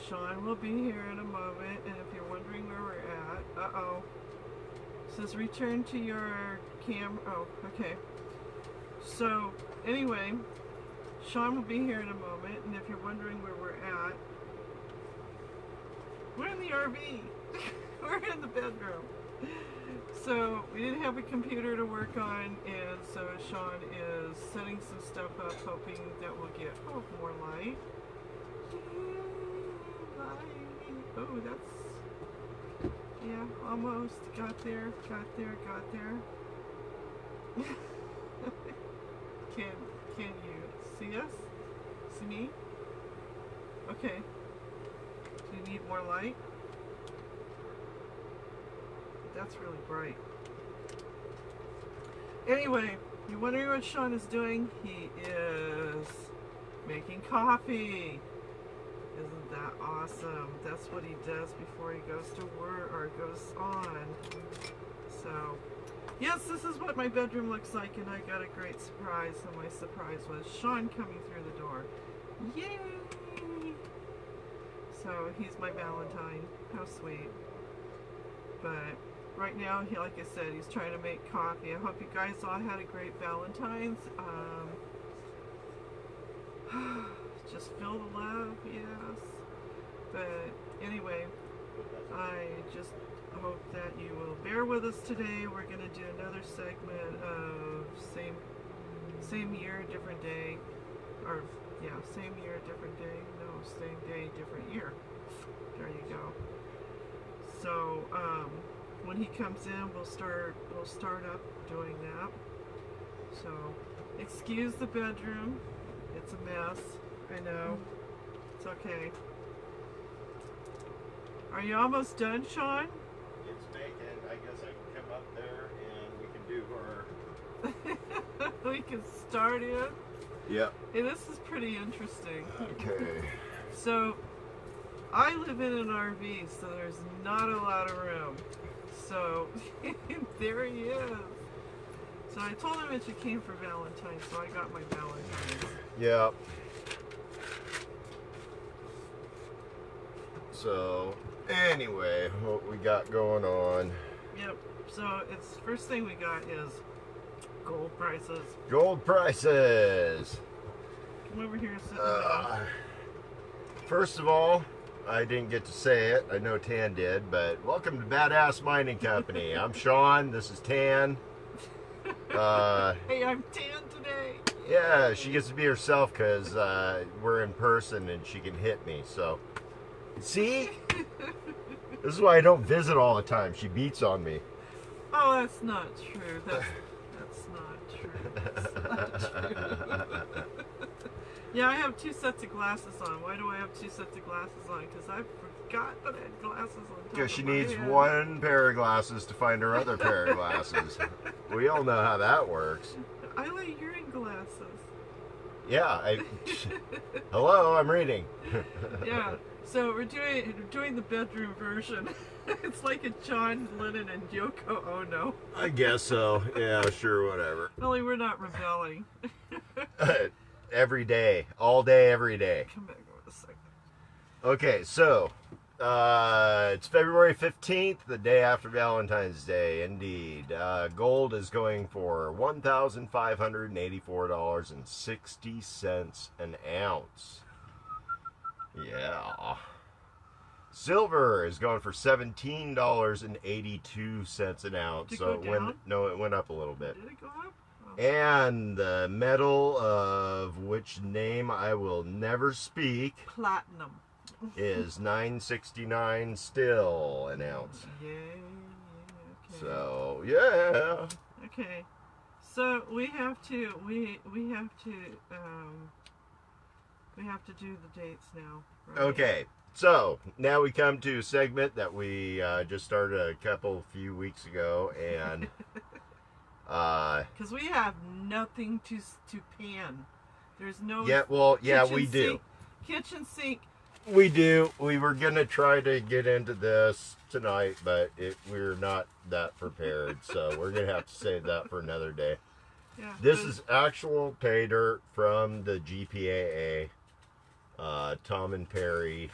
Sean will be here in a moment, and if you're wondering where we're at, it says return to your camera. Oh, okay. So, anyway, Sean will be here in a moment, and if you're wondering where we're at, we're in the RV. We're in the bedroom. So, we didn't have a computer to work on, and so Sean is setting some stuff up, hoping that we'll get, more light. Oh, that's, yeah, almost. Got there. Can you see us? See me? Okay. Do you need more light? That's really bright. Anyway, you're wondering what Sean is doing? He is making coffee. Isn't that awesome? That's what he does before he goes to work or goes on. So, yes, this is what my bedroom looks like, and I got a great surprise. And my surprise was Sean coming through the door. Yay! So he's my Valentine. How sweet. But right now, like I said, he's trying to make coffee. I hope you guys all had a great Valentine's. Just feel the love, yes. But anyway, I just hope that you will bear with us today. We're going to do another segment of same year, different day. Or, yeah, same year, different day. No, same day, different year. There you go. So, when he comes in, we'll start up doing that. So, excuse the bedroom. It's a mess. I know. It's okay. Are you almost done, Sean? It's making. I guess I can come up there and we can do our... We can start in. Yep. Hey, this is pretty interesting. Okay. So, I live in an RV, so there's not a lot of room. So, there he is. So I told him that you came for Valentine, so I got my Valentine. Yep. So, anyway, what we got going on? Yep. So it's first thing we got is gold prices. Gold prices. Come over here and sit down. First of all, I didn't get to say it. I know Tan did, but welcome to Badass Mining Company. I'm Sean. This is Tan. Hey, I'm Tan today. Yeah, she gets to be herself because we're in person and she can hit me. So, see? This is why I don't visit all the time. She beats on me. Oh, that's not true. That's not true. That's not true. Yeah, I have two sets of glasses on. Why do I have two sets of glasses on? Because I forgot that I had glasses on top Because she of my needs head. one pair of glasses to find her other pair of glasses. We all know how that works. I like hearing glasses. Yeah. Hello, I'm reading. Yeah. So we're doing the bedroom version. It's like a John Lennon and Yoko Ono. I guess so. Yeah, sure, whatever. Only we're not rebelling. Every day. All day, every day. Come back over a second. Okay, so it's February 15th, the day after Valentine's Day, indeed. Gold is going for $1,584.60 an ounce. Yeah. Silver is going for $17.82 an ounce. Did it So go down? No, it went up a little bit. Did it go up? Oh. And the metal, of which name I will never speak, Platinum. is $9.69 still an ounce. Yay. Okay. So yeah. Okay. So we have to do the dates now. Right? Okay. So now we come to a segment that we just started a few weeks ago, and because we have nothing to pan. There's no. yeah. Well, yeah, kitchen we do. Sink, kitchen sink. We do. We were gonna try to get into this tonight, but we're not that prepared, so we're gonna have to save that for another day. Yeah. This is actual pay dirt from the GPAA, Tom and Perry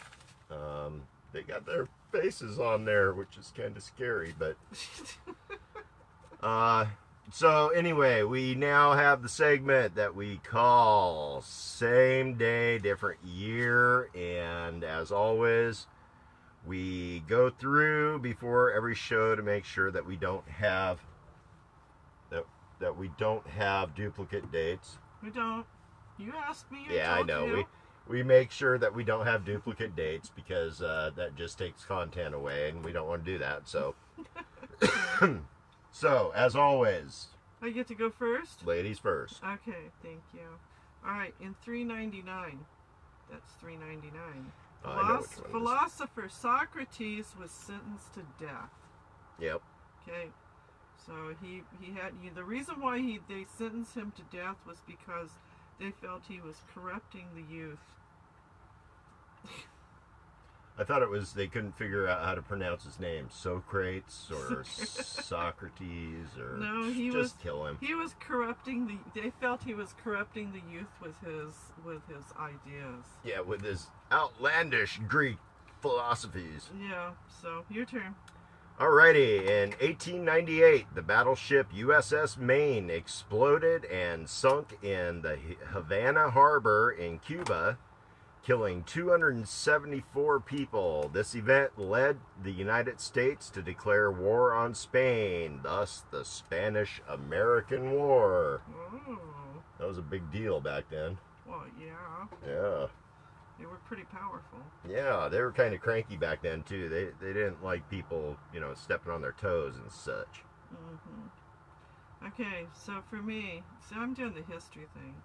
They got their faces on there, which is kind of scary, but so anyway, we now have the segment that we call Same Day, Different Year, and as always, we go through before every show to make sure that we don't have duplicate dates. We don't. You asked me. Yeah, I know. You. We make sure that we don't have duplicate dates because that just takes content away, and we don't want to do that. So, so as always, I get to go first. ladies first. Okay, thank you. All right, in 399, that's 399. Philosopher Socrates was sentenced to death. Yep. Okay, so he had the reason why they sentenced him to death was because they felt he was corrupting the youth. I thought it was they couldn't figure out how to pronounce his name, Socrates or Socrates, or no, just kill him. He was corrupting they felt he was corrupting the youth with his ideas. Yeah, with his outlandish Greek philosophies. Yeah, so your turn. Alrighty, in 1898, the battleship USS Maine exploded and sunk in the Havana harbor in Cuba, killing 274 people. This event led the United States to declare war on Spain, thus the Spanish-American War. Oh. That was a big deal back then. Well, yeah. Yeah. They were pretty powerful. Yeah, they were kind of cranky back then too. They didn't like people, stepping on their toes and such. Mm-hmm. Okay, so for me, I'm doing the history thing.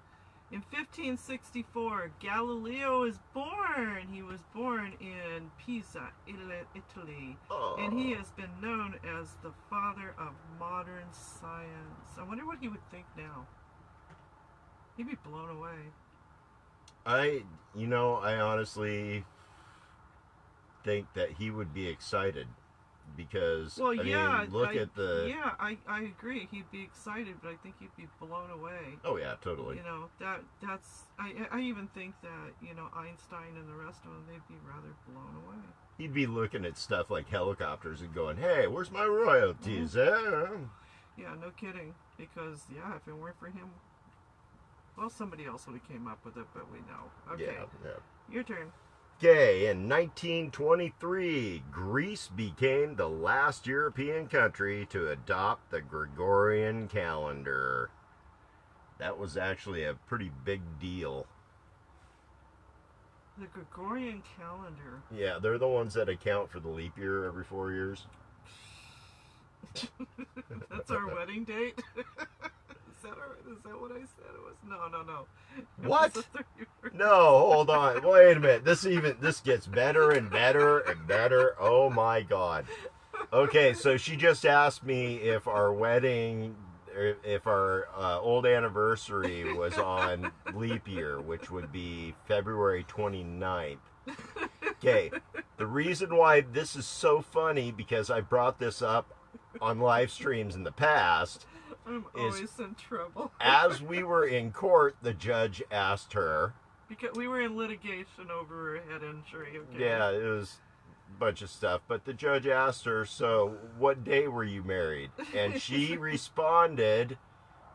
In 1564, Galileo is born. He was born in Pisa, Italy. Oh. And he has been known as the father of modern science. I wonder what he would think now. He'd be blown away. I honestly think that he would be excited because, well, yeah, I agree. He'd be excited, but I think he'd be blown away. Oh yeah, totally. I even think that, Einstein and the rest of them, they'd be rather blown away. He'd be looking at stuff like helicopters and going, "Hey, where's my royalties?" Mm-hmm. Yeah, no kidding. Because if it weren't for him, well, somebody else would have came up with it, but we know. Okay. Yeah. Your turn. Okay, in 1923, Greece became the last European country to adopt the Gregorian calendar. That was actually a pretty big deal. The Gregorian calendar. Yeah, they're the ones that account for the leap year every 4 years. That's our wedding date? Is that what I said it was? No. What? No, hold on. Wait a minute. This gets better and better and better. Oh my God. Okay, so she just asked me if our old anniversary was on leap year, which would be February 29th. Okay, the reason why this is so funny, because I brought this up on live streams in the past, I'm always in trouble. As we were in court, the judge asked her. Because we were in litigation over her head injury. Okay? Yeah, it was a bunch of stuff. But the judge asked her, so what day were you married? And she responded,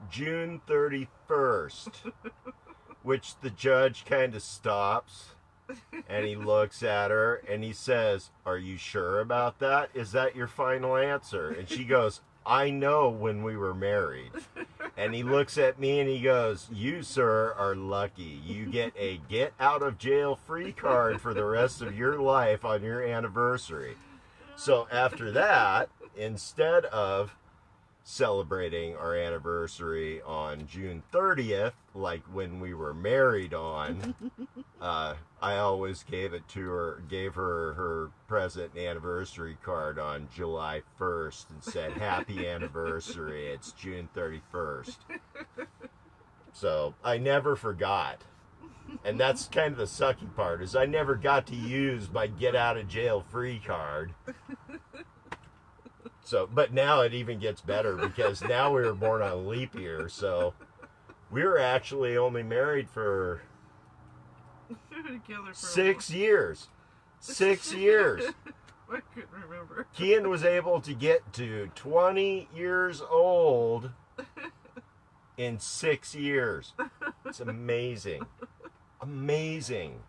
June 31st. Which the judge kind of stops. And he looks at her and he says, are you sure about that? Is that your final answer? And she goes, I know when we were married. And he looks at me and he goes, you, sir, are lucky. You get a get out of jail free card for the rest of your life on your anniversary. So after that, instead of celebrating our anniversary on June 30th, like when we were married on, I always gave her her present and anniversary card on July 1st and said, happy anniversary, it's June 31st. So I never forgot. And that's kind of the sucky part, is I never got to use my get out of jail free card. So, but now it even gets better, because now we were born on a leap year, so we were actually only married for 6 years. 6 years. I couldn't remember. Kian was able to get to 20 years old in 6 years. It's amazing. Amazing.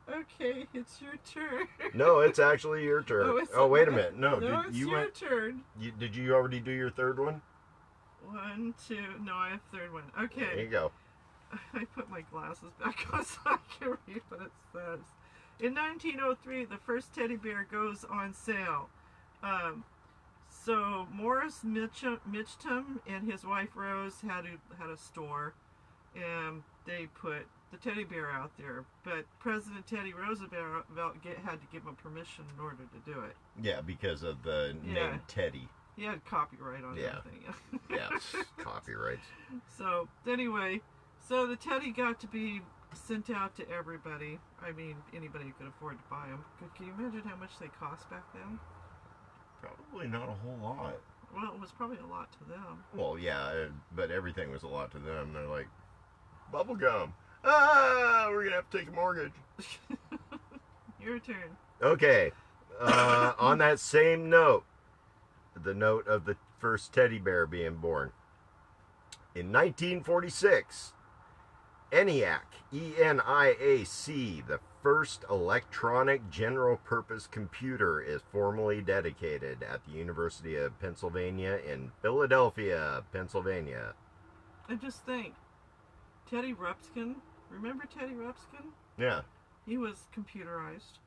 Okay, it's your turn. No, it's actually your turn. Oh, wait a minute. No, it's your turn. Did you already do your third one? 1, 2. No, I have third one. Okay. There you go. I put my glasses back on so I can read what it says. In 1903, the first teddy bear goes on sale. So Morris Mitchum and his wife Rose had a store, and they put the teddy bear out there. But President Teddy Roosevelt had to give him permission in order to do it. Yeah, because of the name Teddy. He had copyright on everything. Yeah, copyrights. So anyway, so the teddy got to be sent out to everybody. I mean, anybody who could afford to buy them. Can you imagine how much they cost back then? Probably not a whole lot. Well, it was probably a lot to them. Well, yeah, but everything was a lot to them. They're like, bubble gum. Ah, we're gonna have to take a mortgage. Your turn. Okay. On that same note, the note of the first teddy bear being born. In 1946, ENIAC, E-N-I-A-C, the first electronic general-purpose computer, is formally dedicated at the University of Pennsylvania in Philadelphia, Pennsylvania. And just think, Teddy Ruxpin, remember Teddy Ruxpin? Yeah. He was computerized.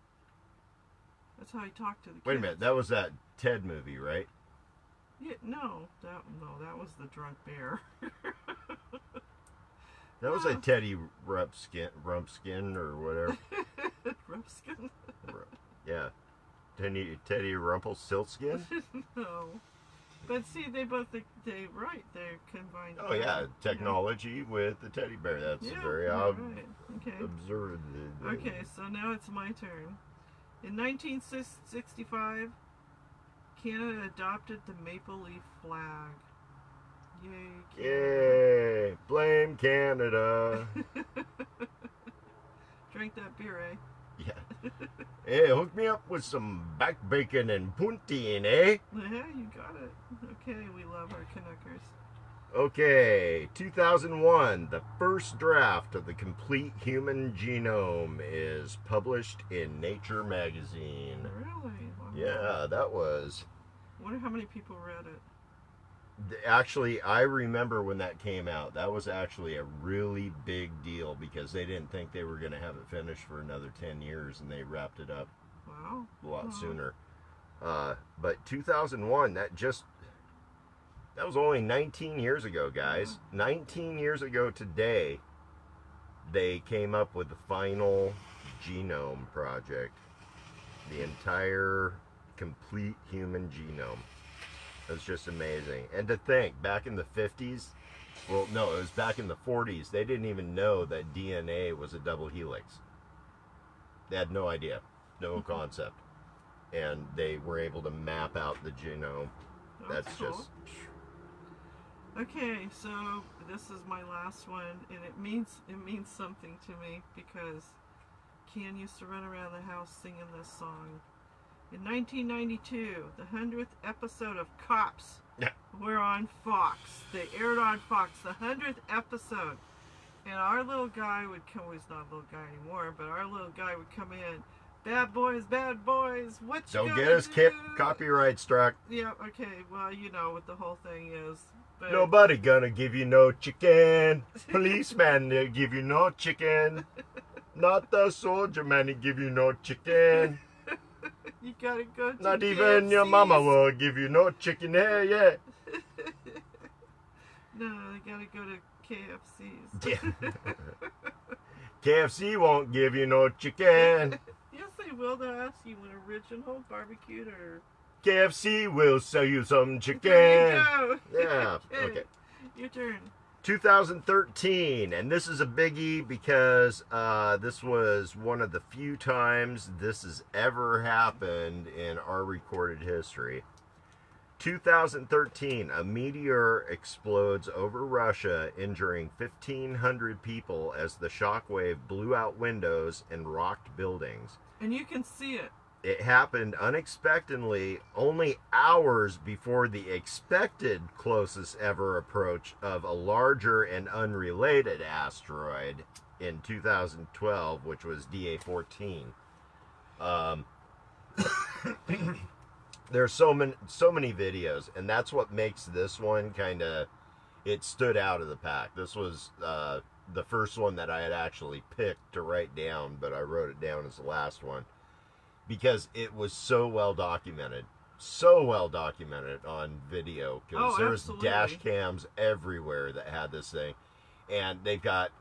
That's how he talked to the kids. Wait a minute, that was that Ted movie, right? Yeah, no, that was the drunk bear. That was a Teddy Rumpskin or whatever. Rumpskin? Yeah. Teddy Rumpelstiltskin? No. But see, they combined. Oh yeah, technology with the teddy bear. That's very absurd. Okay, so now it's my turn. In 1965, Canada adopted the maple leaf flag. Yay! Canada. Yay! Blame Canada. Drink that beer, eh? Yeah. Hey, hook me up with some back bacon and poutine, eh? Yeah, you got it. Okay, we love our Canuckers. Okay, 2001, the first draft of the complete human genome is published in Nature magazine. Really? Wow. Yeah, that was... I wonder how many people read it. Actually, I remember when that came out. That was actually a really big deal because they didn't think they were going to have it finished for another 10 years, and they wrapped it up a lot sooner. But 2001, that was only 19 years ago, guys. 19 years ago today, they came up with the final genome project. The entire complete human genome. It's just amazing. And to think, back in the 50s, well, no, it was back in the 40s, they didn't even know that DNA was a double helix. They had no idea, no concept. And they were able to map out the genome. That's cool. just... Okay, so this is my last one, and it means something to me because Ken used to run around the house singing this song. In 1992, the 100th episode of Cops were on Fox. They aired on Fox, the 100th episode. And our little guy would come, well, he's not a little guy anymore, but our little guy would come in, bad boys, what you Don't gonna get us do? copyright struck. Yeah, okay, well, you know what the whole thing is. But Nobody gonna give you no chicken. Policeman, they give you no chicken. Not the soldier man, he give you no chicken. you gotta go to Not even your mama will give you no chicken. Hey, yeah. No, they gotta go to KFC's. Yeah. KFC won't give you no chicken. Yes, they will. They'll ask you an original barbecued or... KFC will sell you some chicken. There you go. Yeah, okay. Your turn. 2013, and this is a biggie because this was one of the few times this has ever happened in our recorded history. 2013, a meteor explodes over Russia, injuring 1,500 people as the shockwave blew out windows and rocked buildings. And you can see it. It happened unexpectedly only hours before the expected closest ever approach of a larger and unrelated asteroid in 2012, which was DA-14. There's so many videos, and that's what makes this one kind of, it stood out of the pack. This was the first one that I had actually picked to write down, but I wrote it down as the last one because it was so well documented on video, because there was dash cams everywhere that had this thing, and they've got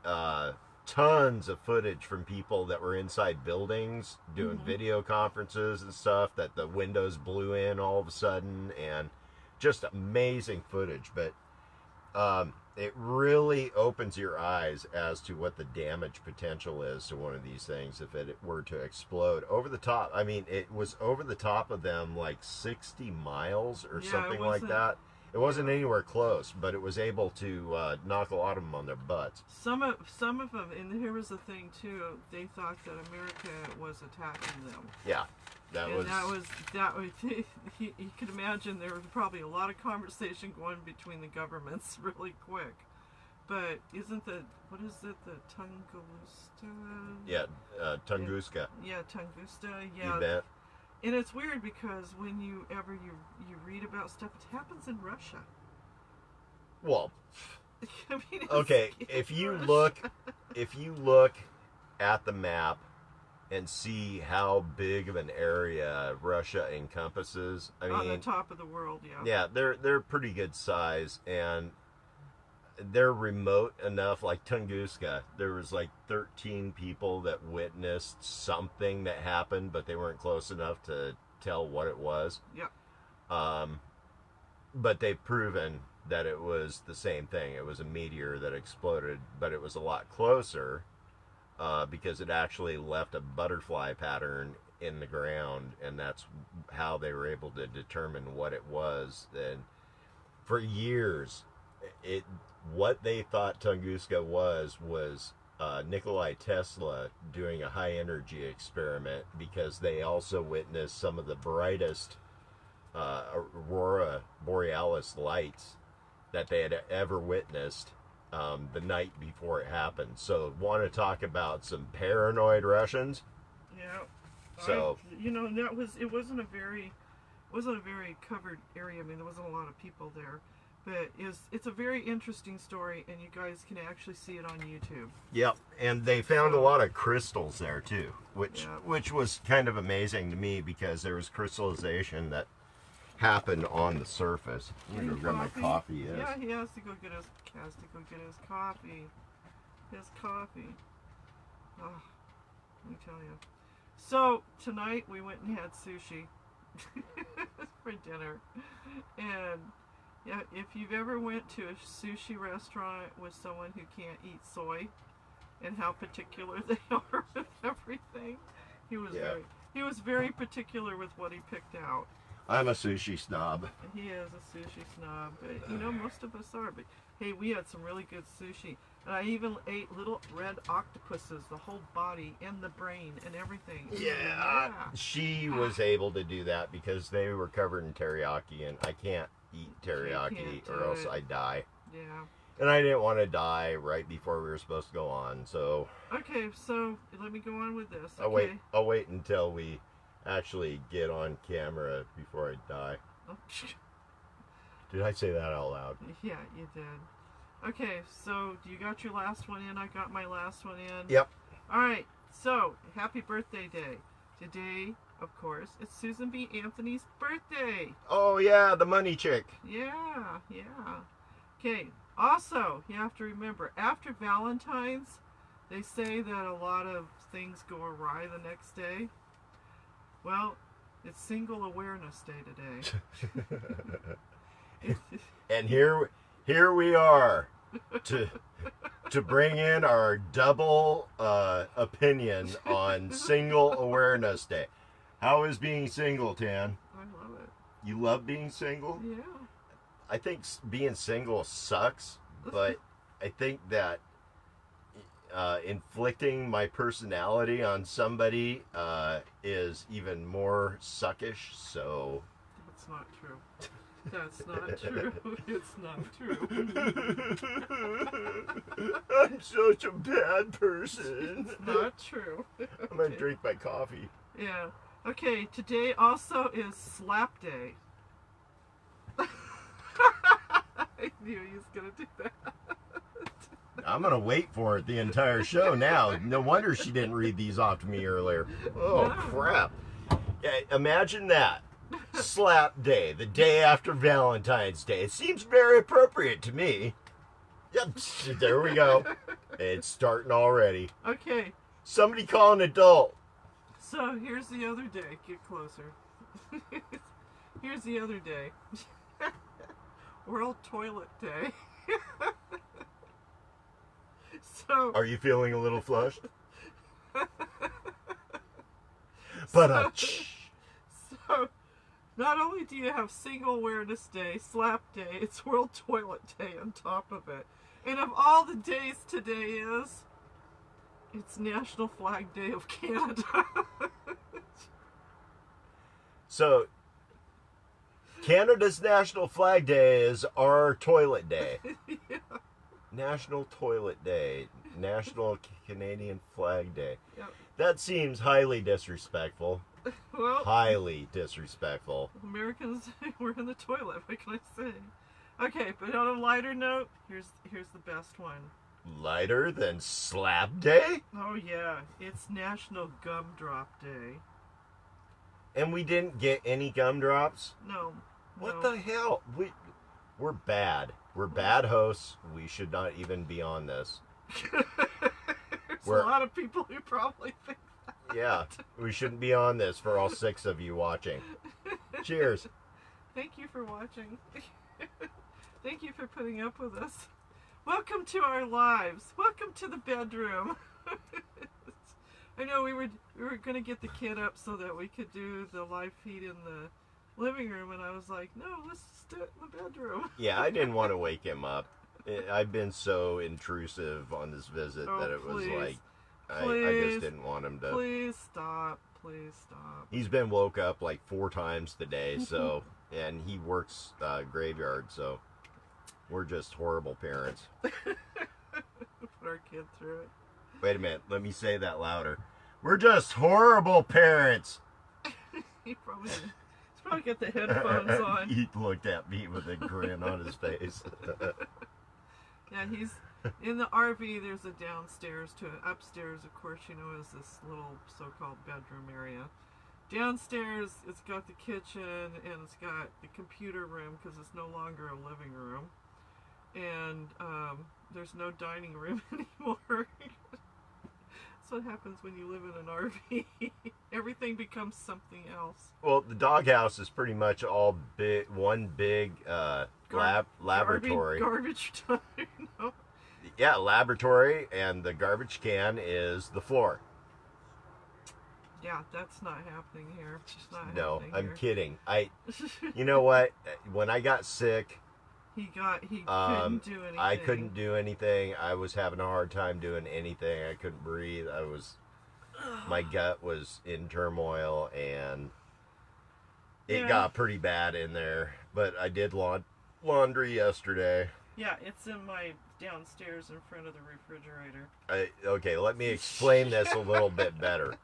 tons of footage from people that were inside buildings doing video conferences and stuff, that the windows blew in all of a sudden, and just amazing footage. But it really opens your eyes as to what the damage potential is to one of these things if it were to explode over the top. I mean, it was over the top of them like 60 miles or something like that. It wasn't anywhere close, but it was able to knock a lot of them on their butts. Some of them, and here was the thing too. They thought that America was attacking them. Yeah, that was. You can imagine there was probably a lot of conversation going between the governments really quick. But isn't the, what is it, the Tunguska? Yeah, Tunguska. Yeah, Tunguska. Yeah. You bet. And it's weird because when you read about stuff, it happens in Russia. Well, I mean, okay, if you look at the map and see how big of an area Russia encompasses, I mean, on the top of the world, yeah. Yeah, they're pretty good size, and they're remote enough. Like Tunguska, there was like 13 people that witnessed something that happened, but they weren't close enough to tell what it was. Yep. But they've proven that it was the same thing. It was a meteor that exploded, but it was a lot closer because it actually left a butterfly pattern in the ground, and that's how they were able to determine what it was. And for years, what they thought Tunguska was Nikolai Tesla doing a high energy experiment, because they also witnessed some of the brightest aurora borealis lights that they had ever witnessed the night before it happened. So, want to talk about some paranoid Russians? Yeah. So it wasn't a very covered area. I mean, there wasn't a lot of people there. But it's a very interesting story, and you guys can actually see it on YouTube. Yep, and they found a lot of crystals there too, which was kind of amazing to me, because there was crystallization that happened on the surface. I'm gonna go grab my coffee. Yes. Yeah, he has to go get his coffee. His coffee. Oh, let me tell you. So tonight we went and had sushi for dinner, and. Yeah, if you've ever went to a sushi restaurant with someone who can't eat soy, and how particular they are with everything, he was very particular with what he picked out. I'm a sushi snob. He is a sushi snob, but most of us are. But hey, we had some really good sushi, and I even ate little red octopuses, the whole body and the brain and everything. Yeah. She was able to do that because they were covered in teriyaki, and I can't eat teriyaki or else I die. Yeah. And I didn't want to die right before we were supposed to go on, so. Okay, so let me go on with this. I'll wait until we actually get on camera before I die. Oh. Did I say that out loud? Yeah, you did. Okay, so you got your last one in. I got my last one in. Yep. All right. So happy birthday day today. Of course, it's Susan B. Anthony's birthday. Oh, yeah, the money chick. Yeah. Okay, also, you have to remember, after Valentine's, they say that a lot of things go awry the next day. Well, it's Single Awareness Day today. And here we are to bring in our double opinion on Single Awareness Day. How is being single, Tan? I love it. You love being single? Yeah. I think being single sucks, but I think that inflicting my personality on somebody is even more suckish, so... That's not true. That's not true. It's not true. I'm such a bad person. It's not true. I'm going to drink my coffee. Yeah. Okay, today also is slap day. I knew he was going to do that. I'm going to wait for it the entire show now. No wonder she didn't read these off to me earlier. Oh, crap. Yeah, imagine that. Slap day, the day after Valentine's Day. It seems very appropriate to me. Yep, there we go. It's starting already. Okay. Somebody call an adult. So here's the other day. Get closer. Here's the other day. World Toilet Day. So. Are you feeling a little flushed? But so not only do you have Single Awareness Day, Slap Day, it's World Toilet Day on top of it. And of all the days today it's National Flag Day of Canada. So, Canada's National Flag Day is our toilet day. Yeah. National Toilet Day. National Canadian Flag Day. Yep. That seems highly disrespectful. Well, Highly disrespectful. Americans, we're in the toilet. What can I say? Okay, but on a lighter note, here's the best one. Lighter than Slap Day? Oh yeah, it's National Gumdrop Day. And we didn't get any gumdrops? No. What no. the hell? We're bad. We're bad hosts. We should not even be on this. There's a lot of people who probably think that. Yeah, we shouldn't be on this for all 6 of you watching. Cheers. Thank you for watching. Thank you for putting up with us. Welcome to our lives. Welcome to the bedroom. I know we were going to get the kid up so that we could do the live feed in the living room, and I was like, no, let's just do it in the bedroom. Yeah, I didn't want to wake him up. I've been so intrusive on this visit that it was like, I just didn't want him to. Please stop. Please stop. He's been woke up like 4 times today, so, and he works graveyard, so we're just horrible parents. Put our kid through it. Wait a minute, let me say that louder. We're just horrible parents. He's probably got the headphones on. He looked at me with a grin on his face. Yeah, he's in the RV. There's a downstairs to an upstairs, of course, is this little so-called bedroom area. Downstairs, it's got the kitchen and it's got the computer room because it's no longer a living room. And there's no dining room anymore. That's what happens when you live in an RV. Everything becomes something else. Well, the doghouse is pretty much all one big laboratory. Garbage time. Yeah, laboratory, and the garbage can is the floor. Yeah, that's not happening here. It's not No, happening I'm here. kidding. You know what? When I got sick, he couldn't do anything. I couldn't do anything. I was having a hard time doing anything. I couldn't breathe. My gut was in turmoil, and it got pretty bad in there. But I did laundry yesterday. Yeah, it's in my downstairs in front of the refrigerator. Okay, let me explain this a little bit better.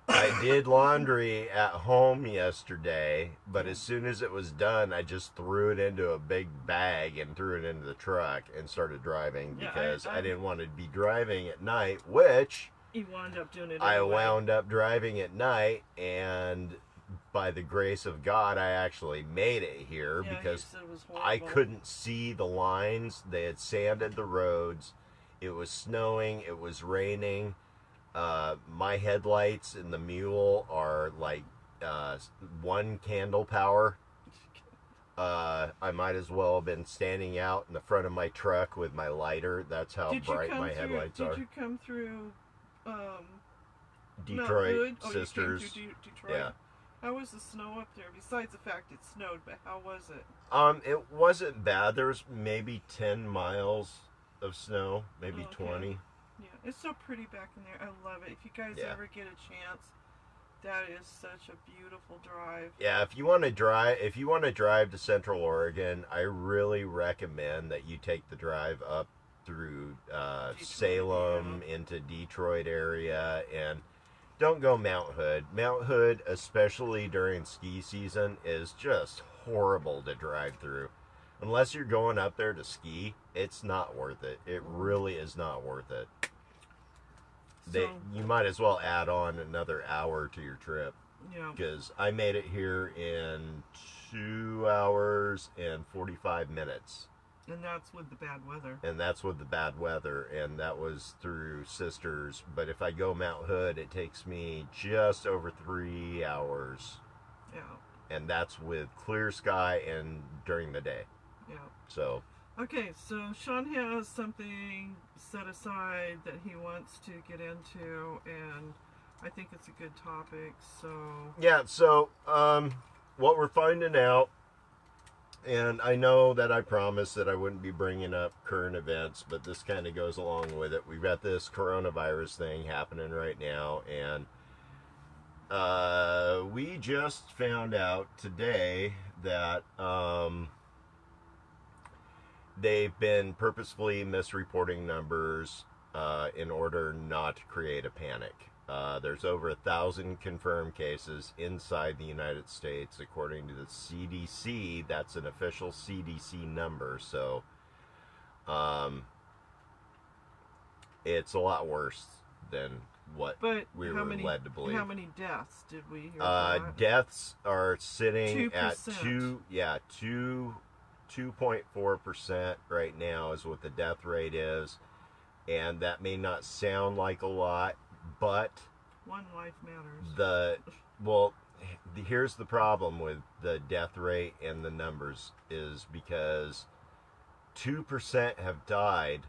I did laundry at home yesterday, but as soon as it was done, I just threw it into a big bag and threw it into the truck and started driving because I didn't want to be driving at night, which you wound up doing it. I wound up driving at night, and by the grace of God, I actually made it here because I couldn't see the lines. They had sanded the roads. It was snowing. It was raining. My headlights and the mule are like 1 candle power. I might as well have been standing out in the front of my truck with my lighter. That's how bright my headlights are. Did you come through Detroit Sisters? Detroit? Yeah. How was the snow up there? Besides the fact it snowed, but how was it? It wasn't bad. There was maybe 10 miles of snow, maybe Okay. 20. Yeah, it's so pretty back in there. I love it. If you guys Yeah. ever get a chance, that is such a beautiful drive. Yeah, if you want to drive to Central Oregon, I really recommend that you take the drive up through Detroit, Salem into Detroit area, and don't go Mount Hood. Mount Hood, especially during ski season, is just horrible to drive through. Unless you're going up there to ski, it's not worth it. It really is not worth it. So, You might as well add on another hour to your trip, yeah. because I made it here in 2 hours and 45 minutes. And that's with the bad weather. And that's with the bad weather, and that was through Sisters. But if I go Mount Hood, it takes me just over 3 hours. Yeah. And that's with clear sky and during the day. Yeah. So. Okay, so Sean has something set aside that he wants to get into, and I think it's a good topic. So. Yeah, so what we're finding out, and I know that I promised that I wouldn't be bringing up current events, but this kind of goes along with it. We've got this coronavirus thing happening right now, and we just found out today that they've been purposefully misreporting numbers in order not to create a panic. There's over 1,000 confirmed cases inside the United States, according to the CDC. That's an official CDC number, so it's a lot worse than what we were led to believe. How many deaths did we hear about? Deaths are sitting 2%. at 2.4% right now is what the death rate is, and that may not sound like a lot, but one life matters. Here's the problem with the death rate and the numbers is because 2% have died,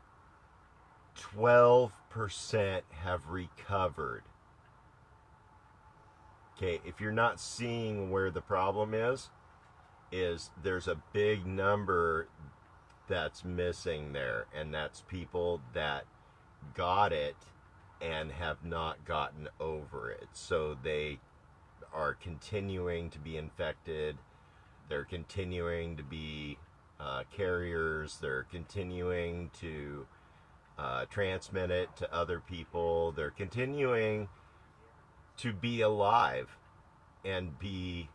12% have recovered. Okay, if you're not seeing where the problem is there's a big number that's missing there, and that's people that got it and have not gotten over it. So they are continuing to be infected. They're continuing to be carriers. They're continuing to transmit it to other people. They're continuing to be alive and be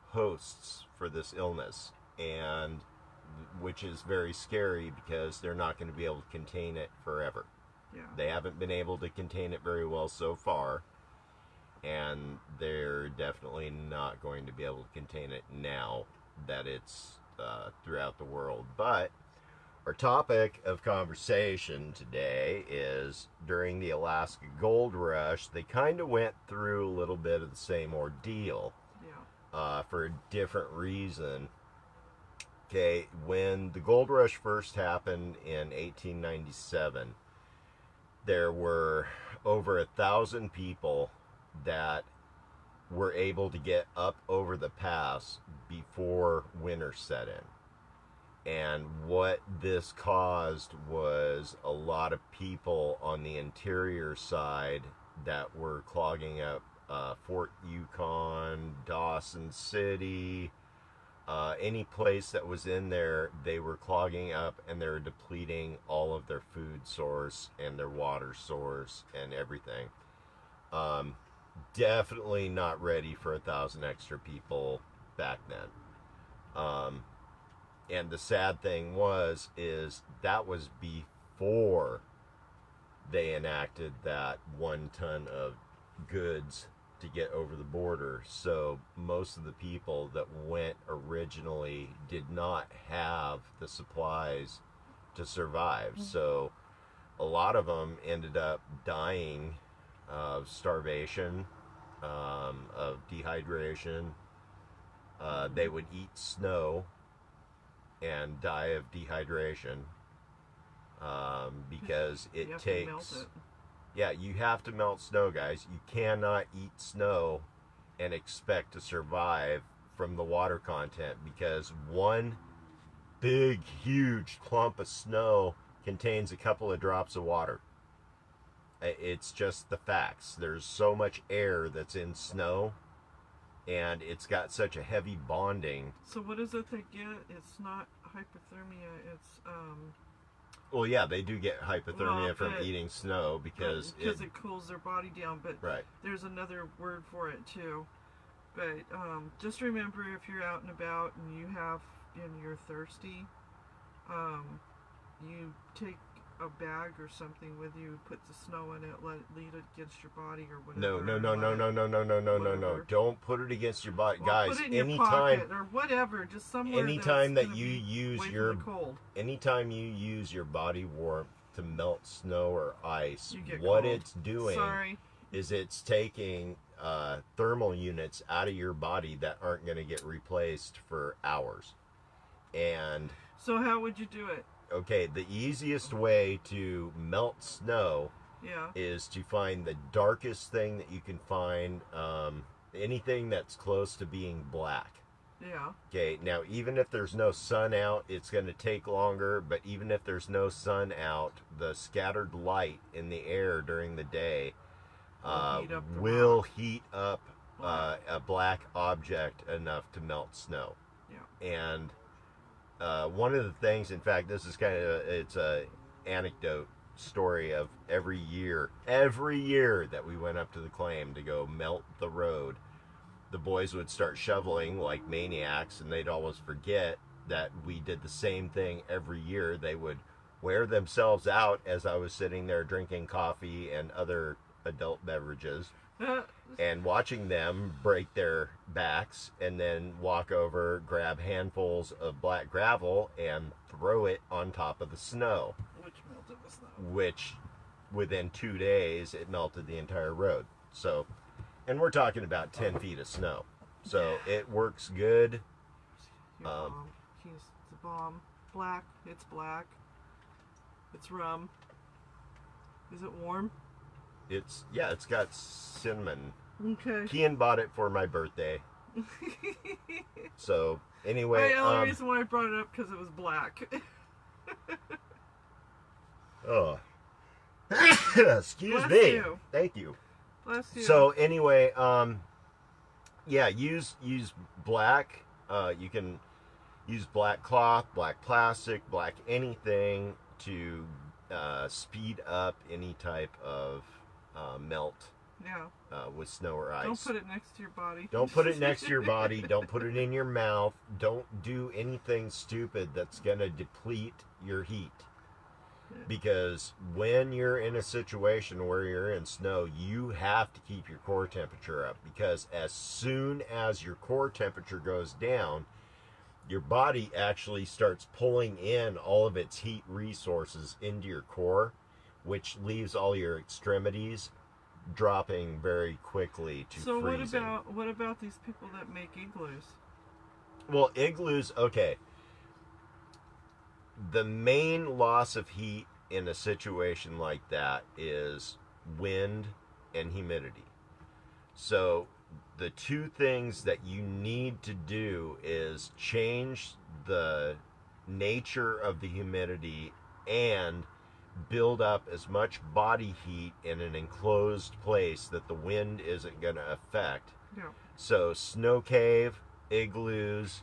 hosts for this illness, and which is very scary because they're not going to be able to contain it forever. Yeah. They haven't been able to contain it very well so far, and they're definitely not going to be able to contain it now that it's throughout the world. But our topic of conversation today is during the Alaska Gold Rush, they kind of went through a little bit of the same ordeal. For a different reason. Okay, when the gold rush first happened in 1897, there were over 1,000 people that were able to get up over the pass before winter set in. And what this caused was a lot of people on the interior side that were clogging up Fort Yukon, Dawson City, any place that was in there, they were clogging up, and they were depleting all of their food source and their water source and everything. Definitely not ready for 1,000 extra people back then. And the sad thing is that was before they enacted that 1 ton of goods to get over the border. So most of the people that went originally did not have the supplies to survive. So a lot of them ended up dying of starvation, of dehydration. They would eat snow and die of dehydration because it takes... Yeah, you have to melt snow, guys. You cannot eat snow and expect to survive from the water content, because one big, huge clump of snow contains a couple of drops of water. It's just the facts. There's so much air that's in snow, and it's got such a heavy bonding. So what is it they get? It's not hypothermia. It's Well, yeah, they do get hypothermia Well, from but- eating snow because it cools their body down. But right. there's another word for it too. But just remember, if you're out and about and you're thirsty, you take a bag or something with you, put the snow in it, let it lean it against your body or whatever. No. Don't put it against your body, Well, guys. put it in your Anytime, pocket or whatever, just somewhere. anytime that's that gonna you be use away your, from the cold. anytime you use your body warmth to melt snow or ice, You get what cold. it's doing Sorry. is it's taking thermal units out of your body that aren't going to get replaced for hours. And So how would you do it? okay, the easiest way to melt snow Yeah. is to find the darkest thing that you can find, anything that's close to being black. Yeah. Okay, now even if there's no sun out, it's going to take longer, but even if there's no sun out, the scattered light in the air during the day will heat up a black object enough to melt snow. Yeah. And one of the things, in fact, this is it's a anecdote story of every year that we went up to the claim to go melt the road, the boys would start shoveling like maniacs, and they'd always forget that we did the same thing every year. They would wear themselves out as I was sitting there drinking coffee and other adult beverages and watching them break their backs and then walk over, grab handfuls of black gravel and throw it on top of the snow, Which melted the snow. which within 2 days it melted the entire road. So, and we're talking about 10 feet of snow, so it works good. Your bomb. He's the bomb. Black. It's black. It's rum. Is it warm? It's got cinnamon. Okay. Kian bought it for my birthday. So anyway, The only reason why I brought it up because it was black. oh, excuse Bless me. you. Thank you. Bless you. So anyway, yeah, use black. You can use black cloth, black plastic, black anything to speed up any type of melt Yeah. with snow or ice. Don't put it next to your body. Don't put it next to your body. Don't put it in your mouth. Don't do anything stupid that's going to deplete your heat. Because when you're in a situation where you're in snow, you have to keep your core temperature up. Because as soon as your core temperature goes down, your body actually starts pulling in all of its heat resources into your core, which leaves all your extremities dropping very quickly to freezing. So what about these people that make igloos? Well, igloos, okay. The main loss of heat in a situation like that is wind and humidity. So the two things that you need to do is change the nature of the humidity and build up as much body heat in an enclosed place that the wind isn't going to affect. Yeah. So snow cave, igloos,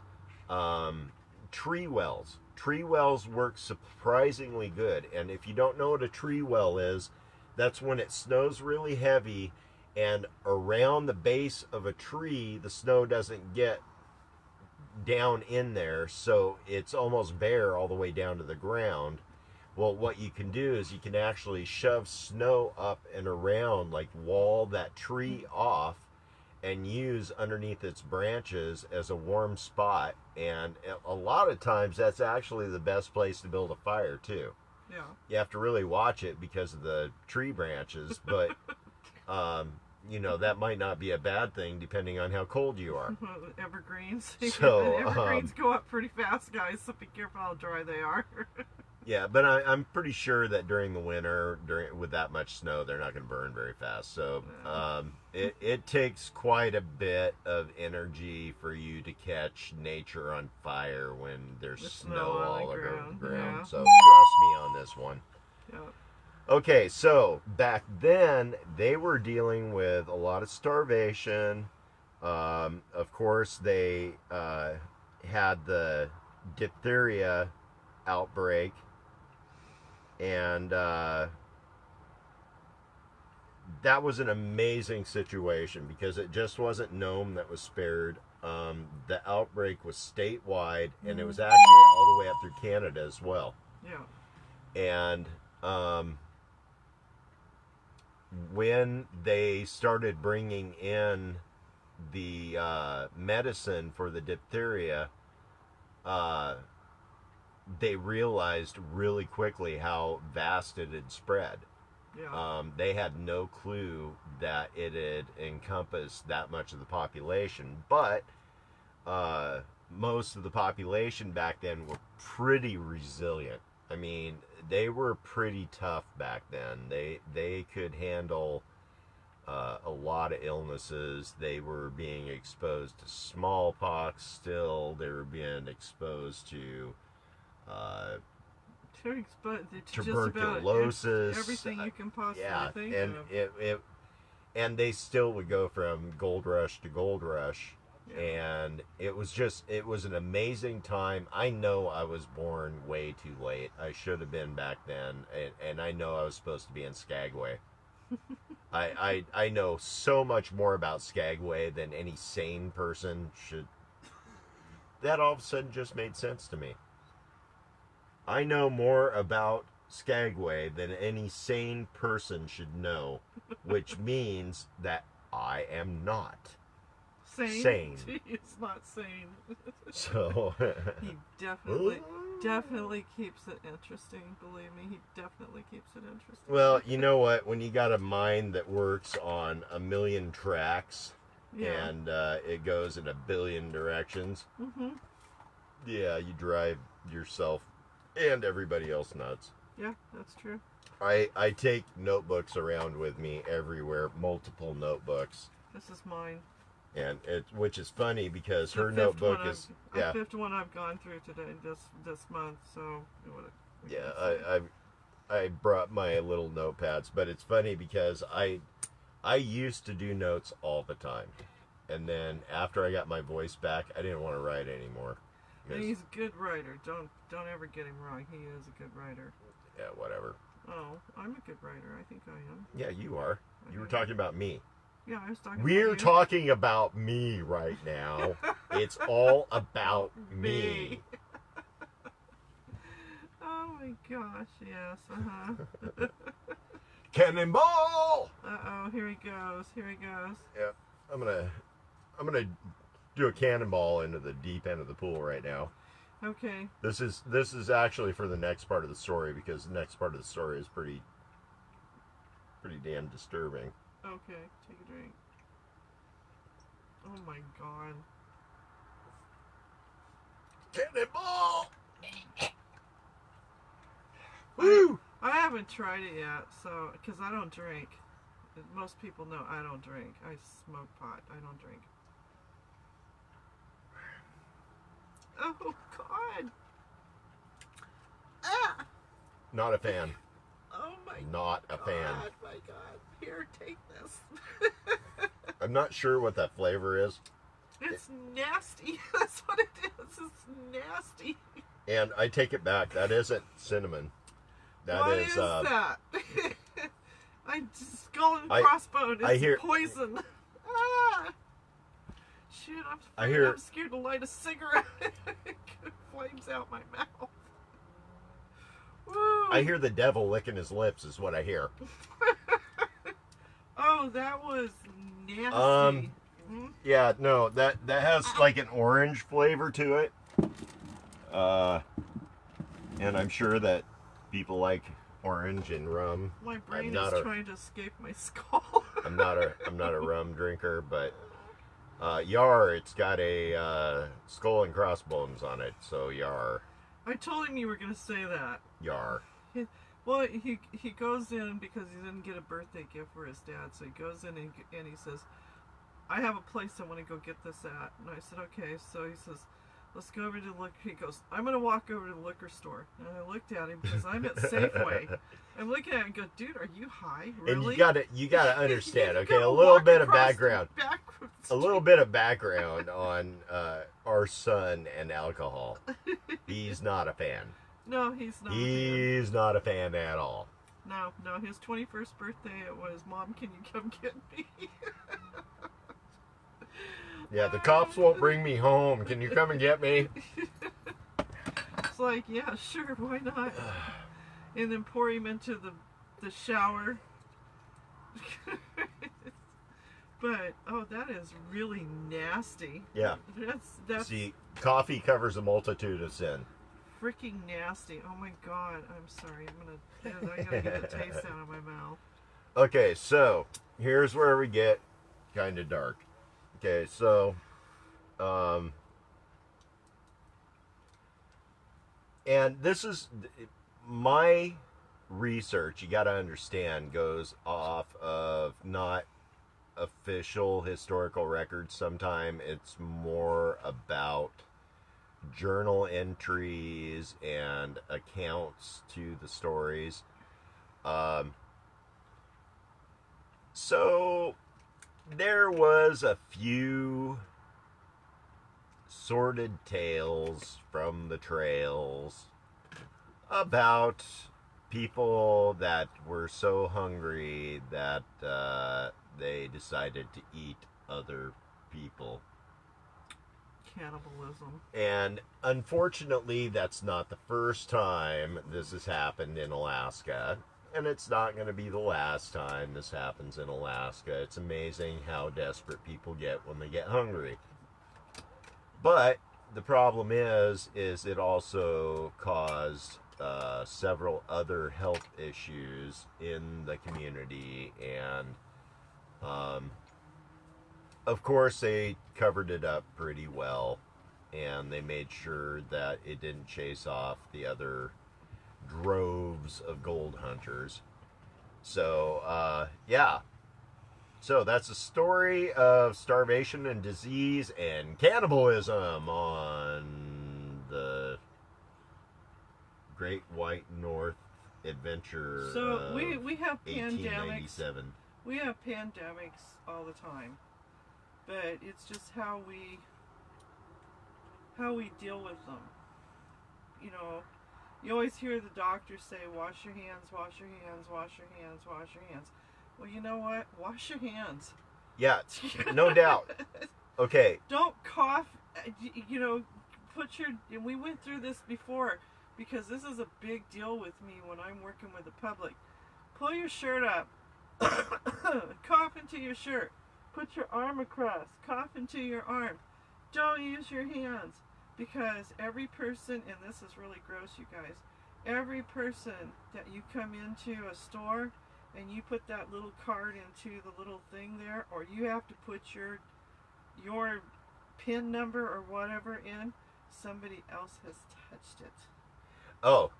tree wells. Tree wells work surprisingly good. And if you don't know what a tree well is, that's when it snows really heavy and around the base of a tree, the snow doesn't get down in there, so it's almost bare all the way down to the ground. Well, what you can do is you can actually shove snow up and around, like wall that tree off, and use underneath its branches as a warm spot. And a lot of times that's actually the best place to build a fire too. Yeah. You have to really watch it because of the tree branches, but you know, that might not be a bad thing depending on how cold you are. Evergreens. So, Evergreens go up pretty fast, guys, so be careful how dry they are. Yeah, but I'm pretty sure that during the winter, with that much snow, they're not going to burn very fast. So it takes quite a bit of energy for you to catch nature on fire when there's The snow all over ground, the ground. yeah. So trust me on this one. Yeah. Okay, so back then they were dealing with a lot of starvation. Of course, they had the diphtheria outbreak, and that was an amazing situation because it just wasn't Nome that was spared. The outbreak was statewide, and it was actually all the way up through Canada as well. Yeah. And when they started bringing in the medicine for the diphtheria, they realized really quickly how vast it had spread. Yeah. They had no clue that it had encompassed that much of the population, but most of the population back then were pretty resilient. I mean, they were pretty tough back then. They could handle a lot of illnesses. They were being exposed to smallpox still. They were being exposed to tuberculosis, everything you can possibly think and of. And they still would go from gold rush to gold rush. Yeah. And it was an amazing time. I know I was born way too late. I should have been back then, and I know I was supposed to be in Skagway. I know so much more about Skagway than any sane person should. That all of a sudden just made sense to me. I know more about Skagway than any sane person should know, which means that I am not sane. It's not sane. So he definitely keeps it interesting. Believe me, he definitely keeps it interesting. Well, you know what? When you got a mind that works on a million tracks, yeah. and it goes in a billion directions, yeah, you drive yourself and everybody else nuts. Yeah, that's true. I take notebooks around with me everywhere, multiple notebooks. This is mine. And which is funny because her notebook is the fifth one I've gone through today this month. So yeah, I brought my little notepads, but it's funny because I used to do notes all the time, and then after I got my voice back, I didn't want to write anymore. And he's a good writer. Don't ever get him wrong. He is a good writer. Yeah, whatever. Oh, I'm a good writer. I think I am. Yeah, you are. You were talking about me. Yeah, I was talking We're about you. talking about me right now. It's all about me. Oh my gosh, yes, uh-huh. Cannonball! Uh-oh, here he goes. Yeah, I'm gonna do a cannonball into the deep end of the pool right now. Okay. This is actually for the next part of the story because the next part of the story is pretty damn disturbing. Okay, take a drink. Oh my god. Cannonball! Woo! I haven't tried it yet, so, because I don't drink. Most people know I don't drink. I smoke pot. I don't drink. Oh god. Ah! Not a fan. Oh my Not a fan. My god. Here, take this. I'm not sure what that flavor is. It's nasty. That's what it is. It's nasty. And I take it back. That isn't cinnamon. What is that? Skull and crossbone is poison. Ah! Shoot, I'm scared to light a cigarette. It flames out my mouth. Woo. I hear the devil licking his lips is what I hear. Oh, that was nasty. Yeah, no, that has like an orange flavor to it. And I'm sure that people like orange and rum. My brain is trying to escape my skull. I'm not a rum drinker, but Yar, it's got a skull and crossbones on it, so Yar. I told him you were going to say that. Yar. Well, he goes in because he didn't get a birthday gift for his dad, so he goes in and he says, I have a place I want to go get this at. And I said, okay. So he says, let's go over to the liquor. He goes, I'm going to walk over to the liquor store. And I looked at him because I'm at Safeway. I'm looking at him and go, dude, are you high? Really? And you gotta understand, okay, a little bit of background. A little bit of background on our son and alcohol. He's not a fan. No, he's not. He's not a fan at all. No, his 21st birthday, it was, Mom, can you come get me? Yeah, the cops won't bring me home. Can you come and get me? It's like, yeah, sure, why not? And then pour him into the shower. But, oh, that is really nasty. Yeah. That's See, coffee covers a multitude of sin. freaking nasty. Oh my God, I'm sorry. I gotta get the taste out of my mouth. Okay, so here's where we get kind of dark. Okay, so and this is my research, you got to understand, goes off of not official historical records. Sometimes it's more about journal entries and accounts to the stories. So there was a few sordid tales from the trails about people that were so hungry that they decided to eat other people. Cannibalism. And unfortunately, that's not the first time this has happened in Alaska. And it's not going to be the last time this happens in Alaska. It's amazing how desperate people get when they get hungry. But the problem is it also caused several other health issues in the community. And of course, they covered it up pretty well. And they made sure that it didn't chase off the other droves of gold hunters. So yeah, so that's a story of starvation and disease and cannibalism on the Great White North adventure. So we have pandemics. 1897. We have pandemics all the time, but it's just how we deal with them. You know, you always hear the doctors say, wash your hands, wash your hands, wash your hands, wash your hands. Well, you know what? Wash your hands. Yeah, no doubt. Okay. Don't cough. You know, and we went through this before because this is a big deal with me when I'm working with the public. Pull your shirt up. Cough into your shirt. Put your arm across. Cough into your arm. Don't use your hands. Because every person, and this is really gross, you guys, every person that you come into a store and you put that little card into the little thing there, or you have to put your PIN number or whatever in, somebody else has touched it. Oh,